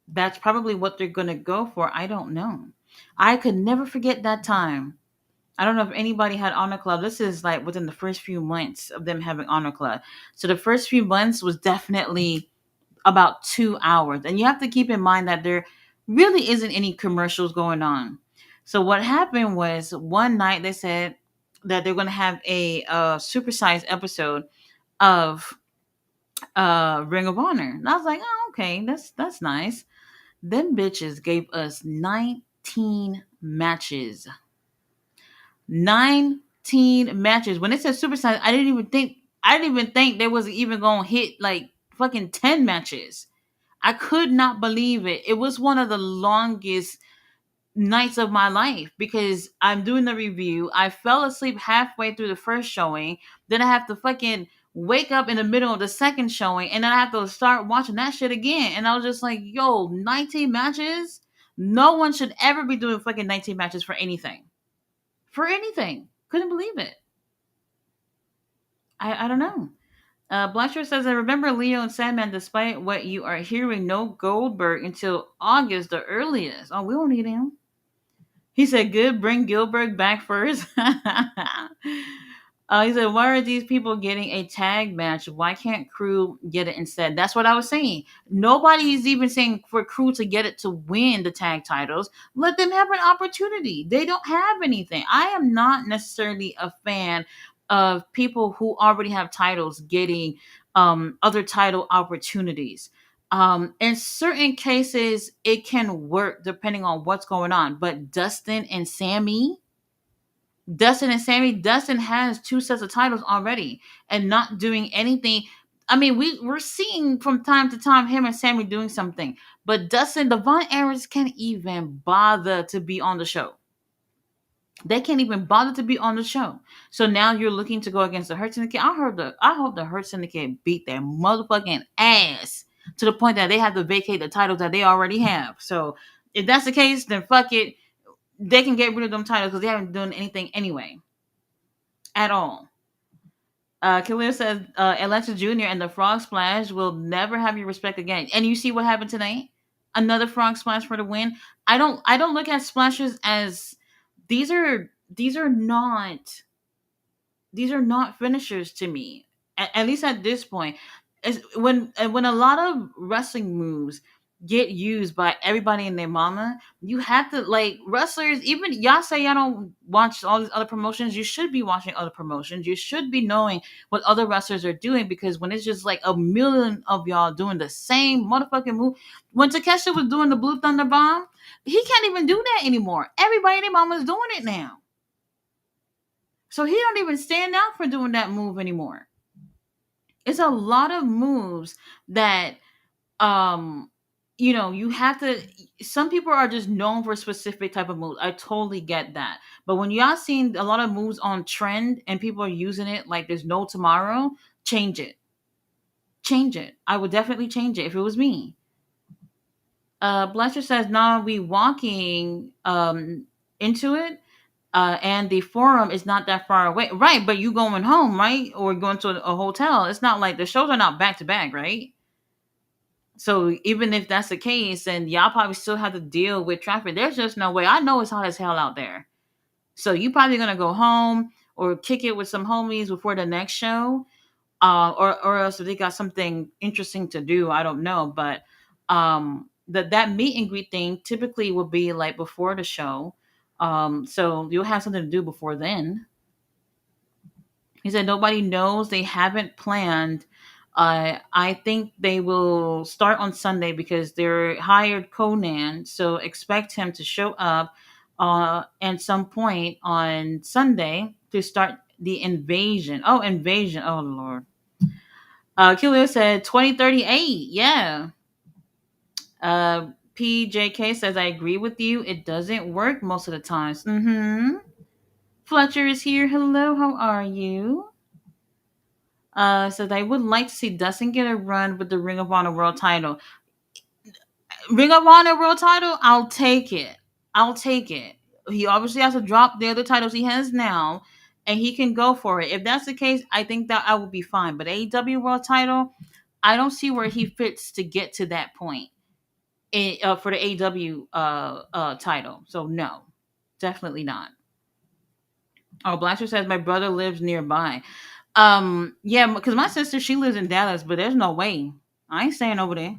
that's probably what they're going to go for. I don't know. I could never forget that time. I don't know if anybody had Honor Club. This is like within the first few months of them having Honor Club. So the first few months was definitely about 2 hours. And you have to keep in mind that there really isn't any commercials going on. So what happened was one night they said that they're going to have a supersized episode of Ring of Honor. And I was like, oh, okay, that's nice. Them bitches gave us 19 matches. 19 matches. When it said supersized, I didn't even think they was even gonna hit like fucking 10 matches. I could not believe it. It was one of the longest nights of my life because I'm doing the review. I fell asleep halfway through the first showing. Then I have to fucking wake up in the middle of the second showing and then I have to start watching that shit again. And I was just like, yo, 19 matches? No one should ever be doing fucking 19 matches for anything. For anything. Couldn't believe it. I don't know. Blanchard says, I remember Leo and Sandman, despite what you are hearing, no Goldberg until August, the earliest. Oh, we won't need him. He said, good, bring Gilbert back first. He said, why are these people getting a tag match? Why can't Crew get it instead? That's what I was saying. Nobody is even saying for Crew to get it to win the tag titles. Let them have an opportunity. They don't have anything. I am not necessarily a fan of people who already have titles getting other title opportunities. In certain cases, it can work depending on what's going on. But Dustin has two sets of titles already and not doing anything. I mean, we're seeing from time to time him and Sammy doing something, but Dustin, the Von Erichs can't even bother to be on the show. They can't even bother to be on the show. So now you're looking to go against the Hurt Syndicate. I hope the Hurt Syndicate beat their motherfucking ass to the point that they have to vacate the titles that they already have. So if that's the case, then fuck it. They can get rid of them titles because they haven't done anything anyway at all. Khalil says Atlanta Junior and the Frog Splash will never have your respect again. And you see what happened tonight? Another Frog Splash for the win. I don't look at splashes as these are not these are not finishers to me. At least at this point, is when a lot of wrestling moves get used by everybody and their mama, you have to like wrestlers. Even y'all say y'all don't watch all these other promotions. You should be watching other promotions. You should be knowing what other wrestlers are doing because when it's just like a million of y'all doing the same motherfucking move. When Takeshita was doing the Blue Thunder Bomb, he can't even do that anymore. Everybody and their mama is doing it now. So he don't even stand out for doing that move anymore. It's a lot of moves that um you have to some people are just known for a specific type of moves. I totally get that. But when y'all seen a lot of moves on trend and people are using it like there's no tomorrow, change it. Change it. I would definitely change it if it was me. Bletcher says, nah, we walking into it and the forum is not that far away, right? But you going home, right, or going to a hotel? It's not like the shows are not back to back, right? So even if that's the case, then y'all probably still have to deal with traffic. There's just no way. I know it's hot as hell out there, so you probably gonna go home or kick it with some homies before the next show, or else if they got something interesting to do, I don't know. But that meet and greet thing typically will be like before the show, so you'll have something to do before then. He said nobody knows. They haven't planned. I think they will start on Sunday because they're hired Conan. So expect him to show up at some point on Sunday to start the invasion. Oh, invasion. Oh, Lord. Killer said 2038. Yeah. PJK says, I agree with you. It doesn't work most of the times. Mm-hmm. Fletcher is here. Hello, how are you? Says I would like to see Dustin get a run with the Ring of Honor World Title. Ring of Honor World Title, I'll take it. I'll take it. He obviously has to drop the other titles he has now, and he can go for it. If that's the case, I think that I would be fine. But AEW World Title, I don't see where he fits to get to that point for the AEW title. So no, definitely not. Oh, Blaster says my brother lives nearby. Yeah, because my sister she lives in Dallas, but there's no way I ain't staying over there.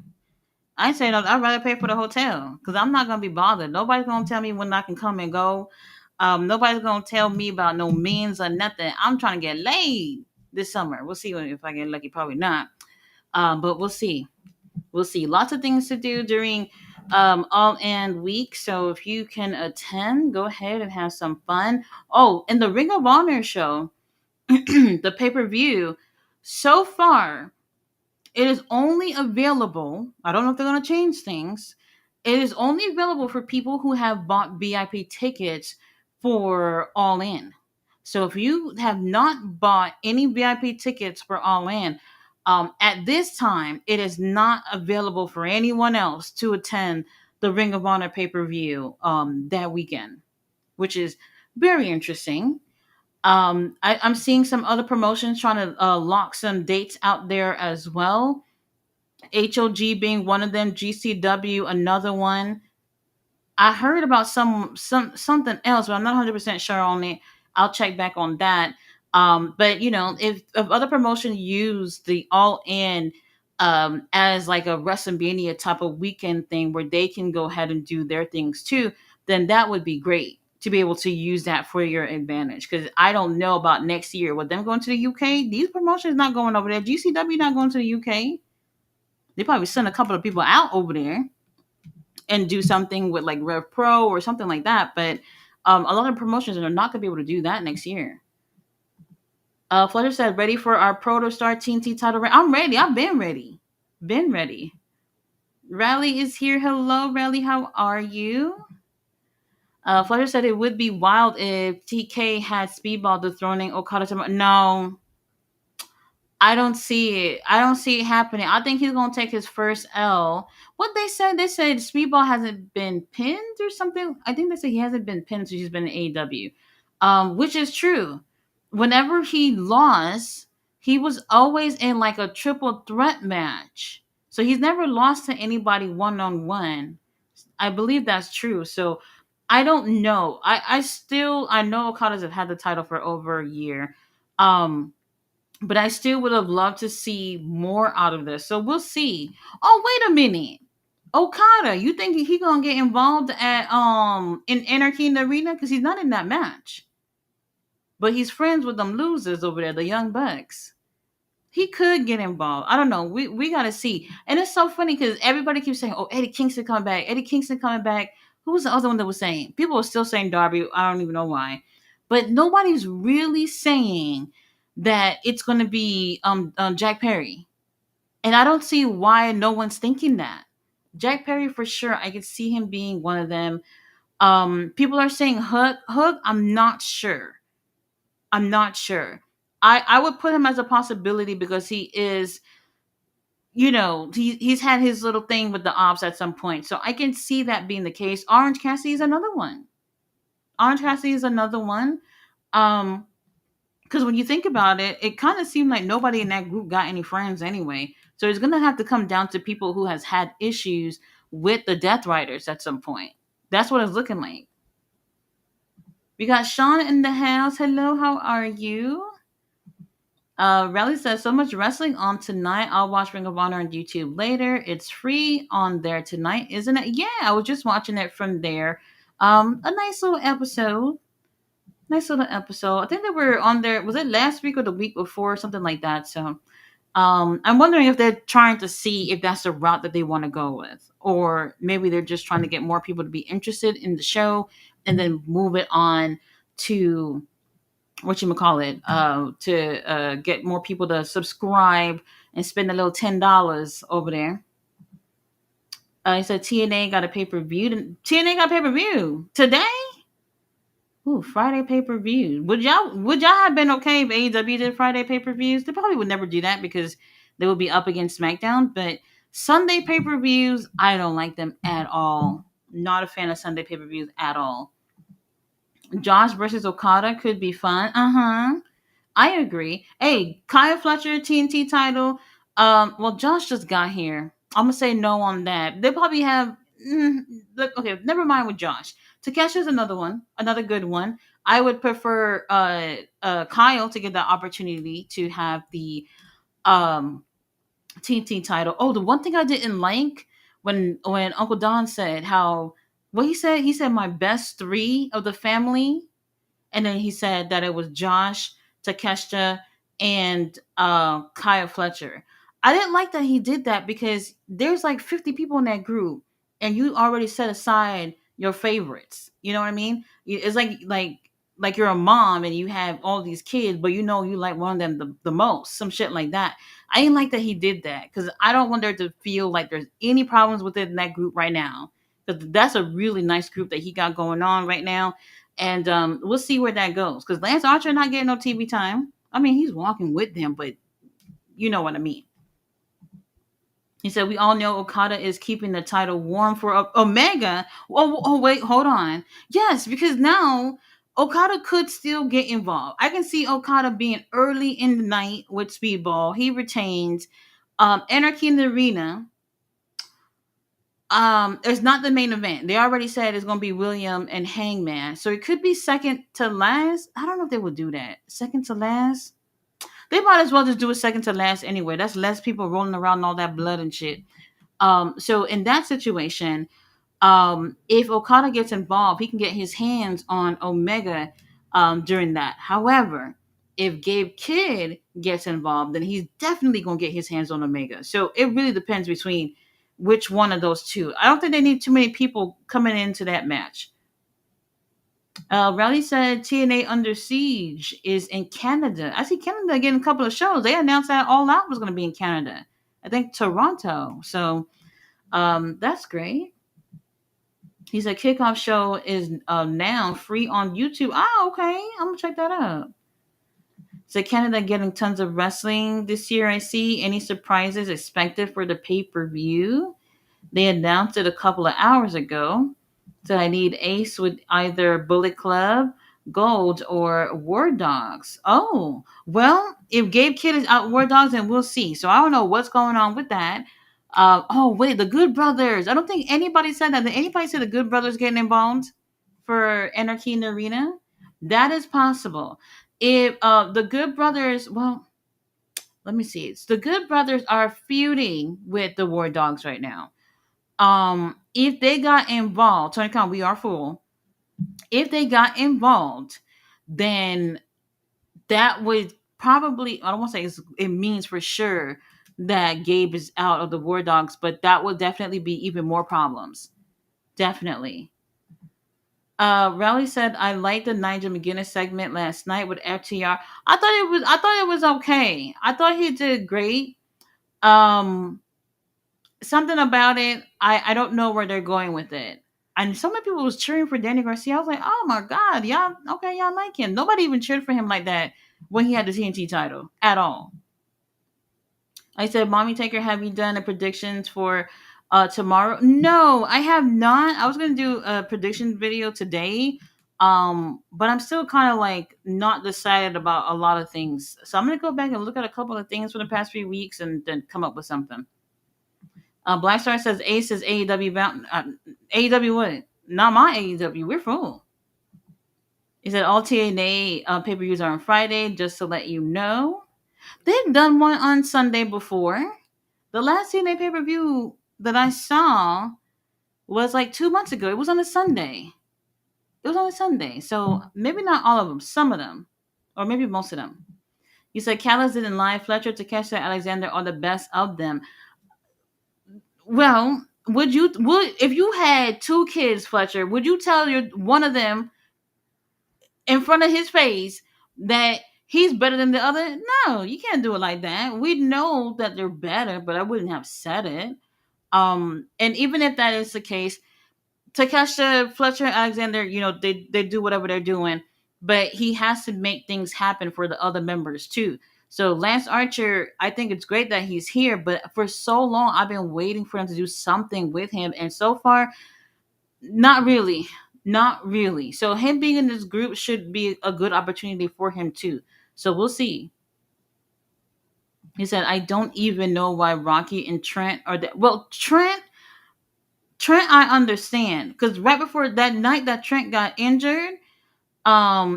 I ain't saying I'd rather pay for the hotel because I'm not gonna be bothered. Nobody's gonna tell me when I can come and go. Nobody's gonna tell me about no means or nothing. I'm trying to get laid this summer. We'll see if I get lucky. Probably not. But we'll see. We'll see. Lots of things to do during all in week. So if you can attend, go ahead and have some fun. Oh, and the Ring of Honor show, the pay per view, so far it is only available. I don't know if they're going to change things. It is only available for people who have bought VIP tickets for All In. So if you have not bought any VIP tickets for All In, at this time, it is not available for anyone else to attend the Ring of Honor pay per view that weekend, which is very interesting. I'm seeing some other promotions trying to lock some dates out there as well. HOG being one of them, GCW another one. I heard about something else, but I'm not 100% sure on it. I'll check back on that. But if other promotions use the All In as like a WrestleMania type of weekend thing where they can go ahead and do their things too, then that would be great to be able to use that for your advantage. Because I don't know about next year with them going to the UK. These promotions not going over there. GCW not going to the UK. They probably send a couple of people out over there and do something with like Rev Pro or something like that. But a lot of promotions are not going to be able to do that next year. Flutter said, ready for our Proto Star TNT title reign. I'm ready. I've been ready. Been ready. Rally is here. Hello, Rally. How are you? Flutter said it would be wild if TK had Speedball dethroning Okada tomorrow. No. I don't see it. I don't see it happening. I think he's gonna take his first L. What they said Speedball hasn't been pinned or something. I think they said he hasn't been pinned since he's been in AEW, which is true. Whenever he lost, he was always in like a triple threat match. So he's never lost to anybody one on one. I believe that's true. So I don't know. I know Okada's have had the title for over a year. Um, but I still would have loved to see more out of this. So we'll see. Oh, wait a minute. Okada, you think he gonna get involved at in Anarchy in the Arena? Because he's not in that match. But he's friends with them losers over there, the Young Bucks. He could get involved. I don't know. We gotta see. And it's so funny because everybody keeps saying, "Oh, Eddie Kingston coming back. Eddie Kingston coming back." Who was the other one that was saying? People are still saying Darby. I don't even know why, but nobody's really saying that it's going to be Jack Perry. And I don't see why no one's thinking that. Jack Perry for sure. I could see him being one of them. People are saying Hook. Hook. I'm not sure. I'm not sure. I would put him as a possibility because he is, he's had his little thing with the ops at some point. So I can see that being the case. Orange Cassidy is another one. Orange Cassidy is another one. Um, because when you think about it, it kind of seemed like nobody in that group got any friends anyway. So it's gonna have to come down to people who has had issues with the Death Riders at some point. That's what it's looking like. We got Sean in the house. Hello, how are you? Rally says so much wrestling on tonight. I'll watch Ring of Honor on YouTube later. It's free on there tonight, isn't it? Yeah, I was just watching it from there. A nice little episode. Nice little episode. I think they were on there. Was it last week or the week before, something like that? So, I'm wondering if they're trying to see if that's the route that they want to go with, or maybe they're just trying to get more people to be interested in the show, and then move it on to what you call it, to get more people to subscribe and spend a little $10 over there. He said TNA got a pay per view. TNA got pay per view today. Ooh, Friday pay per view. Would y'all have been okay if AEW did Friday pay per views? They probably would never do that because they would be up against SmackDown. But Sunday pay per views, I don't like them at all. Not a fan of Sunday pay per views at all. Josh versus Okada could be fun. I agree. Hey, Kyle Fletcher TNT title. Well, Josh just got here. I'm gonna say no on that. They probably have. Okay, never mind with Josh. Takesha's another one, another good one. I would prefer Kyle to get the opportunity to have the um TNT title. Oh, the one thing I didn't like when Uncle Don said how what he said my best three of the family, and then he said that it was Josh, Takeshita, and Kyle Fletcher. I didn't like that he did that because there's like 50 people in that group, and you already set aside your favorites. You know what I mean? It's like you're a mom and you have all these kids, but you know you like one of them the most, some shit like that. I didn't like that he did that because I don't want there to feel like there's any problems within that group right now. Because that's a really nice group that he got going on right now, and we'll see where that goes. Because Lance Archer not getting no TV time. I mean, he's walking with them, but you know what I mean. He said, "We all know Okada is keeping the title warm for Omega." Wait, hold on. Yes, because now Okada could still get involved. I can see Okada being early in the night with Speedball. He retains Anarchy in the Arena. It's not the main event. They already said it's gonna be William and Hangman, so it could be second to last. I don't know if they would do that. Second to last. They might as well just do a second to last anyway. That's less people rolling around and all that blood and shit. So in that situation, if Okada gets involved, he can get his hands on Omega during that. However, if Gabe Kidd gets involved, then he's definitely gonna get his hands on Omega. So it really depends between which one of those two. I don't think they need too many people coming into that match. Raleigh said TNA Under Siege is in Canada. I see Canada getting a couple of shows. They announced that All Out was going to be in Canada. I think Toronto. So that's great. He said kickoff show is now free on YouTube. Ah, okay. I'm gonna check that out. So Canada getting tons of wrestling this year. I see. Any surprises expected for the pay per view? They announced it a couple of hours ago. So I need Ace with either Bullet Club, Gold, or War Dogs. Oh, well, if Gabe Kidd is out War Dogs, then we'll see. So I don't know what's going on with that. Oh, wait, the Good Brothers. I don't think anybody said that. Did anybody say the Good Brothers getting involved for Anarchy in the Arena? That is possible. If the Good Brothers, well, let me see. The Good Brothers are feuding with the War Dogs right now. If they got involved, Tony Khan, we are full. If they got involved, then that would probably, I don't want to say it means for sure that Gabe is out of the War Dogs, but that would definitely be even more problems. Definitely. Raleigh said I liked the Nigel McGuinness segment last night with FTR. I thought it was okay. I thought he did great. Um Something about it, I don't know where they're going with it. And so many people was cheering for Danny Garcia. I was like, oh my god, y'all okay? Y'all like him? Nobody even cheered for him like that when he had the TNT title at all. I said, Mommy Taker, have you done the predictions for tomorrow? No, I have not. I was gonna do a prediction video today. But I'm still kind of like not decided about a lot of things. So I'm gonna go back and look at a couple of things for the past few weeks and then come up with something. Black Star says Ace is AEW bound. AEW what? Not my AEW. We're full. He said all TNA pay per views are on Friday, just to let you know. They've done one on Sunday before. The last TNA pay per view that I saw was like 2 months ago. It was on a Sunday. It was on a Sunday. So maybe not all of them, some of them, or maybe most of them. You said Callis didn't lie. Fletcher, Takeshita, Alexander are the best of them. Well, would if you had two kids, Fletcher, would you tell your one of them in front of his face that he's better than the other? No, you can't do it like that. We know that they're better, but I wouldn't have said it. And even if that is the case, Takesha, Fletcher, Alexander, they do whatever they're doing, but he has to make things happen for the other members too. So Lance Archer, I think it's great that he's here, but for so long I've been waiting for him to do something with him, and so far, not really, not really. So him being in this group should be a good opportunity for him too. So we'll see. He said, "I don't even know why Rocky and Trent are there." Well, Trent, I understand because right before that night that Trent got injured,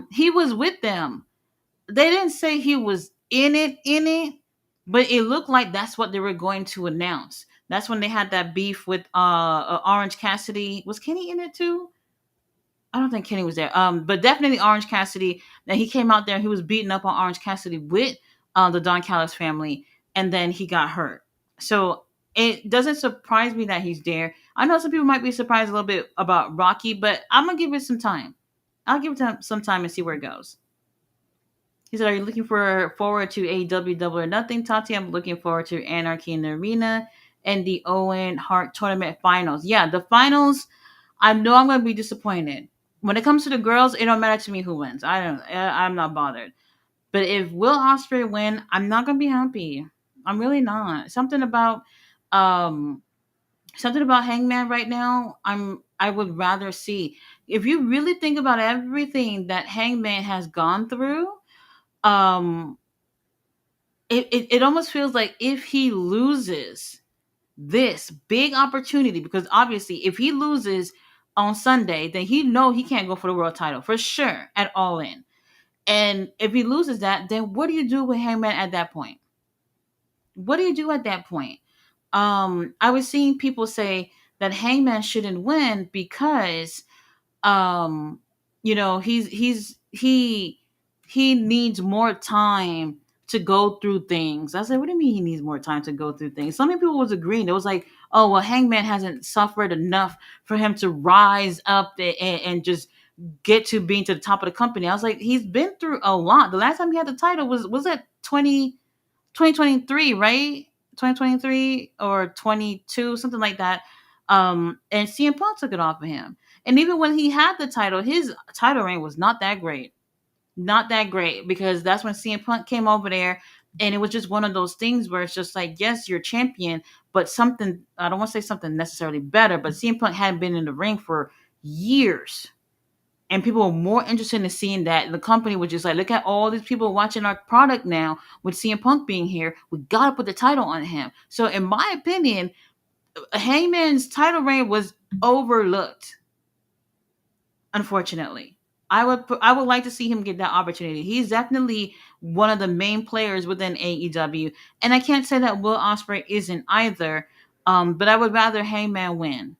he was with them. They didn't say he was in it, but it looked like that's what they were going to announce. That's when they had that beef with Orange Cassidy. Was Kenny in it too? I don't think Kenny was there. But definitely Orange Cassidy. That he came out there, he was beating up on Orange Cassidy with the Don Callis family, and then he got hurt. So it doesn't surprise me that he's there. I know some people might be surprised a little bit about Rocky, but I'm gonna give it some time. I'll give it some time and see where it goes. He said, "Are you looking forward to AEW Double or Nothing, Tati? I'm looking forward to Anarchy in the Arena and the Owen Hart Tournament Finals. Yeah, the finals. I know I'm going to be disappointed. When it comes to the girls, it don't matter to me who wins. I'm not bothered. But if Will Ospreay win, I'm not going to be happy. I'm really not. Um, something about Hangman right now. I would rather see. If you really think about everything that Hangman has gone through, um it almost feels like if he loses this big opportunity, because obviously if he loses on Sunday, then he can't go for the world title for sure at All In. And if he loses that, then what do you do with Hangman at that point? What do you do at that point? I was seeing people say that Hangman shouldn't win because um he needs more time to go through things. I said, what do you mean he needs more time to go through things? Some people was agreeing. It was like, oh well, Hangman hasn't suffered enough for him to rise up and just get to being to the top of the company. I was like, he's been through a lot. The last time he had the title was at 2023, right? 2023 or 22, something like that. And CM Punk took it off of him. And even when he had the title, his title reign was not that great. Not that great, because that's when CM Punk came over there, and it was just one of those things where it's just like, yes, you're champion, but something, I don't want to say something necessarily better, but CM Punk hadn't been in the ring for years. And people were more interested in seeing that. The company was just like, look at all these people watching our product now with CM Punk being here. We got to put the title on him. So, in my opinion, Heyman's title reign was overlooked, unfortunately. I would like to see him get that opportunity. He's definitely one of the main players within AEW, and I can't say that Will Ospreay isn't either. But I would rather Heyman win.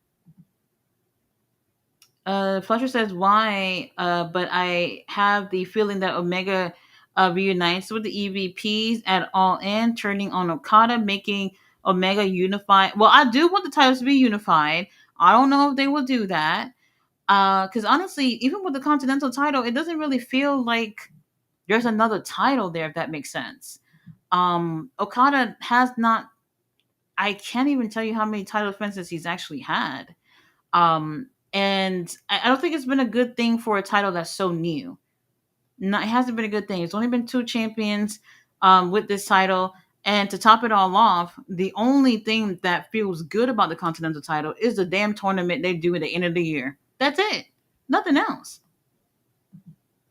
Fletcher says why, but I have the feeling that Omega reunites with the EVPs at All In, turning on Okada, making Omega unified. Well, I do want the titles to be unified. I don't know if they will do that. Because honestly, even with the Continental title, it doesn't really feel like there's another title there, if that makes sense. Okada has not. I can't even tell you how many title defenses he's actually had. And I don't think it's been a good thing for a title that's so new. No, it hasn't been a good thing. It's only been two champions with this title. And to top it all off, the only thing that feels good about the Continental title is the damn tournament they do at the end of the year. That's it. Nothing else.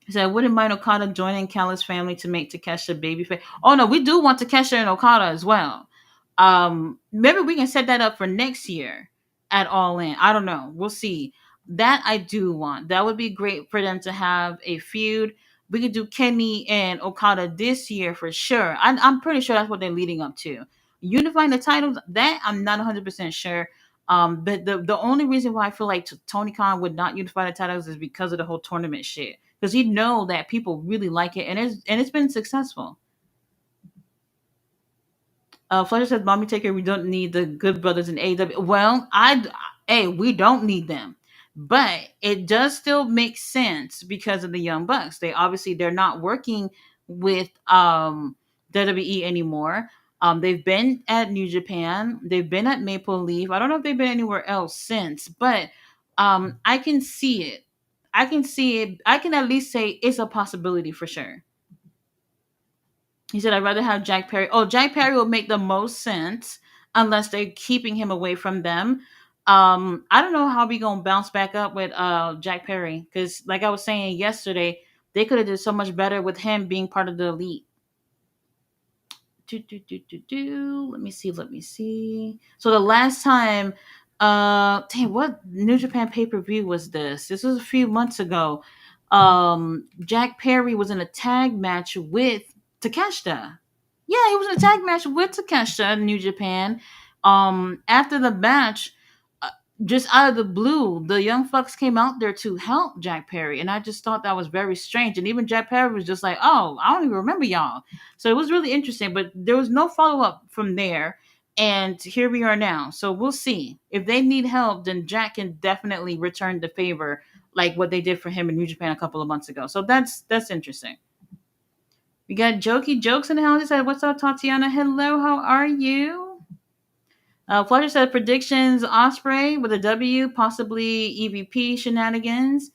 He said, wouldn't mind Okada joining Callis family to make Takeshita babyface. Oh no, we do want Takeshita and Okada as well. Maybe we can set that up for next year at All In. I don't know. We'll see. That I do want. That would be great for them to have a feud. We could do Kenny and Okada this year for sure. I'm pretty sure that's what they're leading up to. Unifying the titles, that I'm not 100% sure. But the only reason why I feel like Tony Khan would not unify the titles is because of the whole tournament shit. Because he know that people really like it, and it's been successful. Fletcher says, "Mommy, take care. We don't need the Good Brothers in AEW." Well, hey, we don't need them, but it does still make sense because of the Young Bucks. They're not working with WWE anymore. They've been at New Japan. They've been at Maple Leaf. I don't know if they've been anywhere else since, but I can see it. I can see it. I can at least say it's a possibility for sure. He said, I'd rather have Jack Perry. Oh, Jack Perry will make the most sense unless they're keeping him away from them. I don't know how we gonna bounce back up with Jack Perry, because like I was saying yesterday, they could have did so much better with him being part of the elite. Let me see. Let me see. So the last time, dang, what New Japan pay per view was this? This was a few months ago. Jack Perry was in a tag match with Takeshita. Yeah, he was in a tag match with Takeshita in New Japan. After the match, uh, just out of the blue, the Young Bucks came out there to help Jack Perry, and I just thought that was very strange. And even Jack Perry was just like, "Oh, I don't even remember y'all." So it was really interesting, but there was no follow up from there. And here we are now. So we'll see. If they need help, then Jack can definitely return the favor, like what they did for him in New Japan a couple of months ago. So that's interesting. We got Jokey Jokes in the house. He said, "What's up, Tatiana? Hello, how are you?" Fletcher said predictions: Osprey with a W, possibly EVP shenanigans.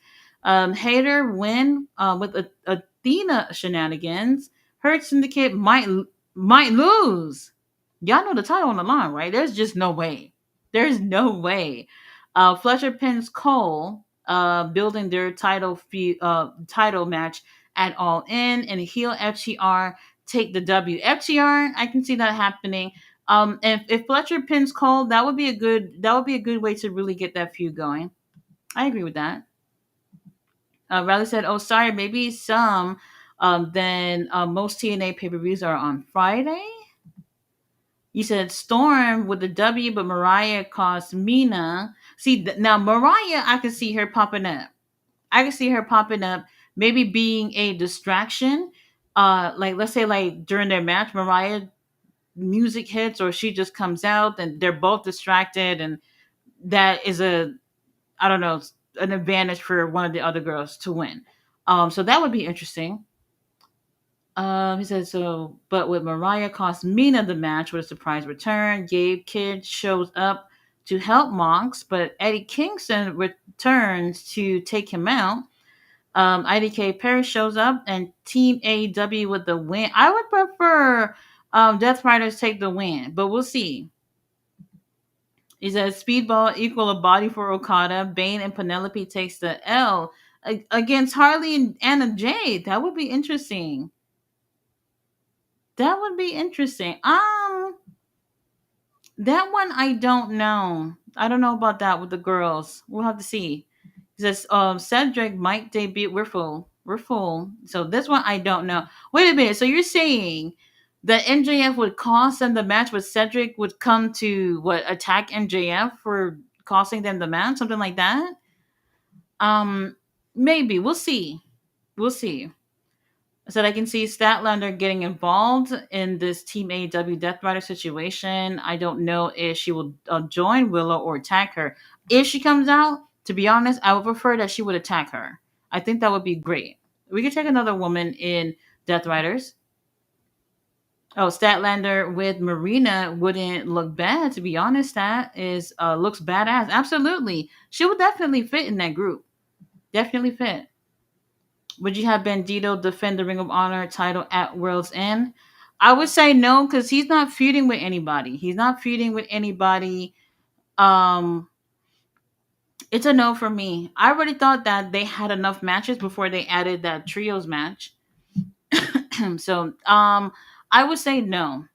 Hater win with Athena shenanigans. Hurt Syndicate might lose. Y'all know the title on the line, right? There's just no way. There's no way. Fletcher pins Cole, building their title match at All In, and heel FTR take the W. FTR, I can see that happening. And if Fletcher pins Cole, that would be a good way to really get that feud going. I agree with that. Riley said, "Oh, sorry, maybe some. Then most TNA pay per views are on Friday." You said Storm with the W, but Mariah cost Mina. See, now Mariah, I can see her popping up. I can see her popping up, maybe being a distraction. Like let's say like during their match, Mariah music hits or she just comes out and they're both distracted, and that is a, I don't know, an advantage for one of the other girls to win. So that would be interesting. He says so, but with Mariah cost Mina the match with a surprise return. Gabe Kidd shows up to help Monks, but Eddie Kingston returns to take him out. IDK Paris shows up and Team AEW with the win. I would prefer Death Riders take the win, but we'll see. He says Speedball equal a body for Okada. Bane and Penelope takes the L against Harley and Anna Jay. That would be interesting. That would be interesting. That one I don't know. I don't know about that with the girls. We'll have to see. He says Cedric might debut. We're full. We're full. So this one I don't know. Wait a minute. So you're saying that MJF would cost them the match, but Cedric would come to what attack MJF for costing them the match, something like that? Um, Maybe we'll see. We'll see. I said I can see Statlander getting involved in this Team AEW Death Rider situation. I don't know if she will join Willow or attack her. If she comes out, to be honest, I would prefer that she would attack her. I think that would be great. We could take another woman in Death Riders. Oh, Statlander with Marina wouldn't look bad. To be honest, that is looks badass. Absolutely, she would definitely fit in that group. Definitely fit. Would you have Bandito defend the Ring of Honor title at World's End? I would say no because he's not feuding with anybody. He's not feuding with anybody. Um, it's a no for me. I already thought that they had enough matches before they added that trios match. So, I would say no.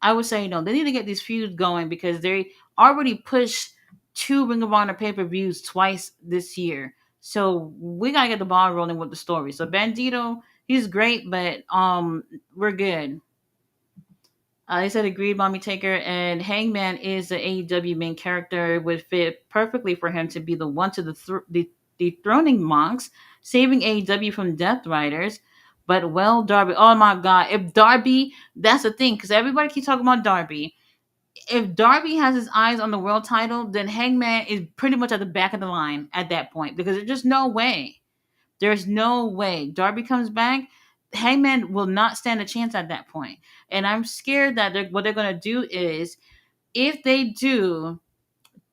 I would say no. They need to get these feuds going because they already pushed two Ring of Honor pay per views twice this year. So we gotta get the ball rolling with the story. So Bandito, he's great, but we're good. They said agreed, Mommy Taker, and Hangman is the AEW main character. Would fit perfectly for him to be the one to dethroning Monks, saving AEW from Death Riders. But well, Darby. Oh my God, if Darby, that's the thing, because everybody keeps talking about Darby. If Darby has his eyes on the world title, then Hangman is pretty much at the back of the line at that point because there's just no way. There's no way Darby comes back. Hangman will not stand a chance at that point. And I'm scared that what they're gonna do is if they do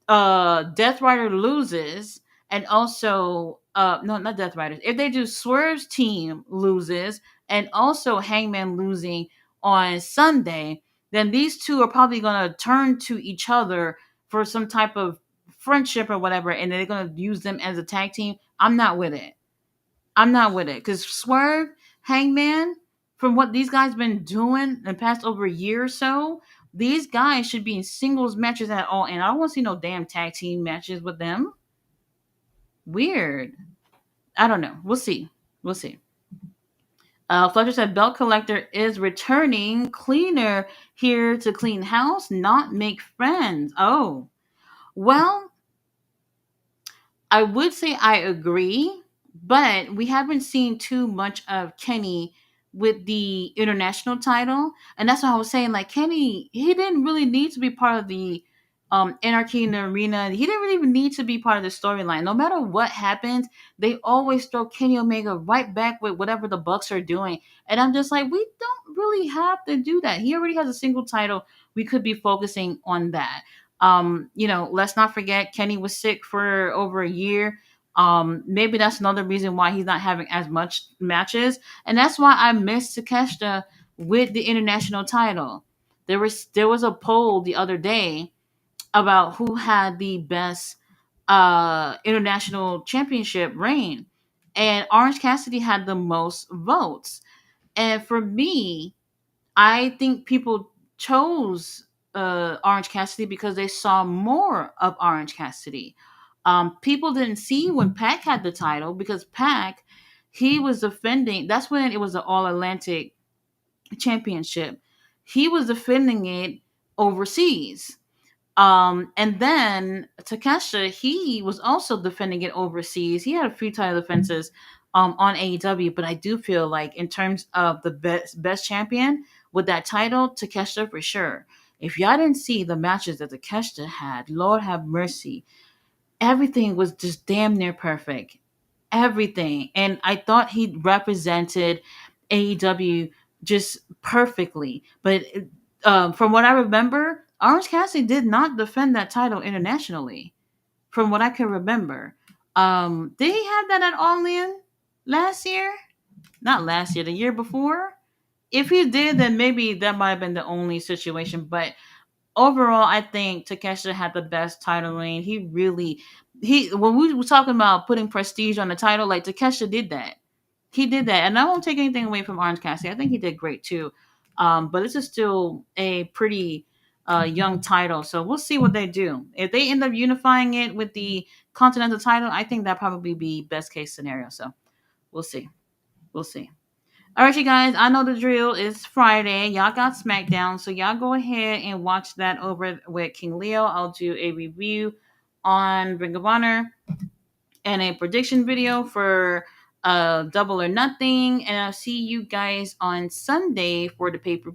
Death Rider loses and also no, not Death Riders. If they do Swerve's team loses and also Hangman losing on Sunday, then these two are probably gonna turn to each other for some type of friendship or whatever, and they're gonna use them as a tag team. I'm not with it. I'm not with it because Swerve, Hangman, from what these guys been doing in the past over a year or so, these guys should be in singles matches at all. And I don't want to see no damn tag team matches with them. Weird. I don't know. We'll see. We'll see. Fletcher said Belt Collector is returning. Cleaner here to clean house, not make friends. Oh, well, I would say I agree, but we haven't seen too much of Kenny with the international title, and that's what I was saying. Like Kenny, he didn't really need to be part of the Anarchy in the Arena. He didn't really even need to be part of the storyline. No matter what happens, they always throw Kenny Omega right back with whatever the Bucks are doing, and I'm just like, we don't really have to do that. He already has a single title. We could be focusing on that. Let's not forget Kenny was sick for over a year. Maybe that's another reason why he's not having as much matches, and that's why I missed Takeshita with the international title. There was a poll the other day about who had the best international championship reign, and Orange Cassidy had the most votes. And for me, I think people chose Orange Cassidy because they saw more of Orange Cassidy. People didn't see when Pac had the title because Pac, he was defending. That's when it was the All Atlantic Championship. He was defending it overseas. And then Takesha, he was also defending it overseas. He had a few title defenses on AEW, but I do feel like in terms of the best champion with that title, Takesha for sure. If y'all didn't see the matches that Takesha had, Lord have mercy, everything was just damn near perfect. Everything. And I thought he represented AEW just perfectly. But from what I remember, Orange Cassidy did not defend that title internationally. From what I can remember, did he have that at All In? last year. Not last year, the year before. If he did, then maybe that might have been the only situation. But overall, I think Takesha had the best title reign. He really, he when we were talking about putting prestige on the title, like Takesha did that. He did that, and I won't take anything away from Orange Cassidy. I think he did great too. But this is still a pretty young title, so we'll see what they do. If they end up unifying it with the Continental title, I think that probably be best case scenario. So we'll see. We'll see. All right, you guys. I know the drill. It's Friday. Y'all got SmackDown, so y'all go ahead and watch that over with King Leo. I'll do a review on Ring of Honor and a prediction video for Double or Nothing. And I'll see you guys on Sunday for the pay per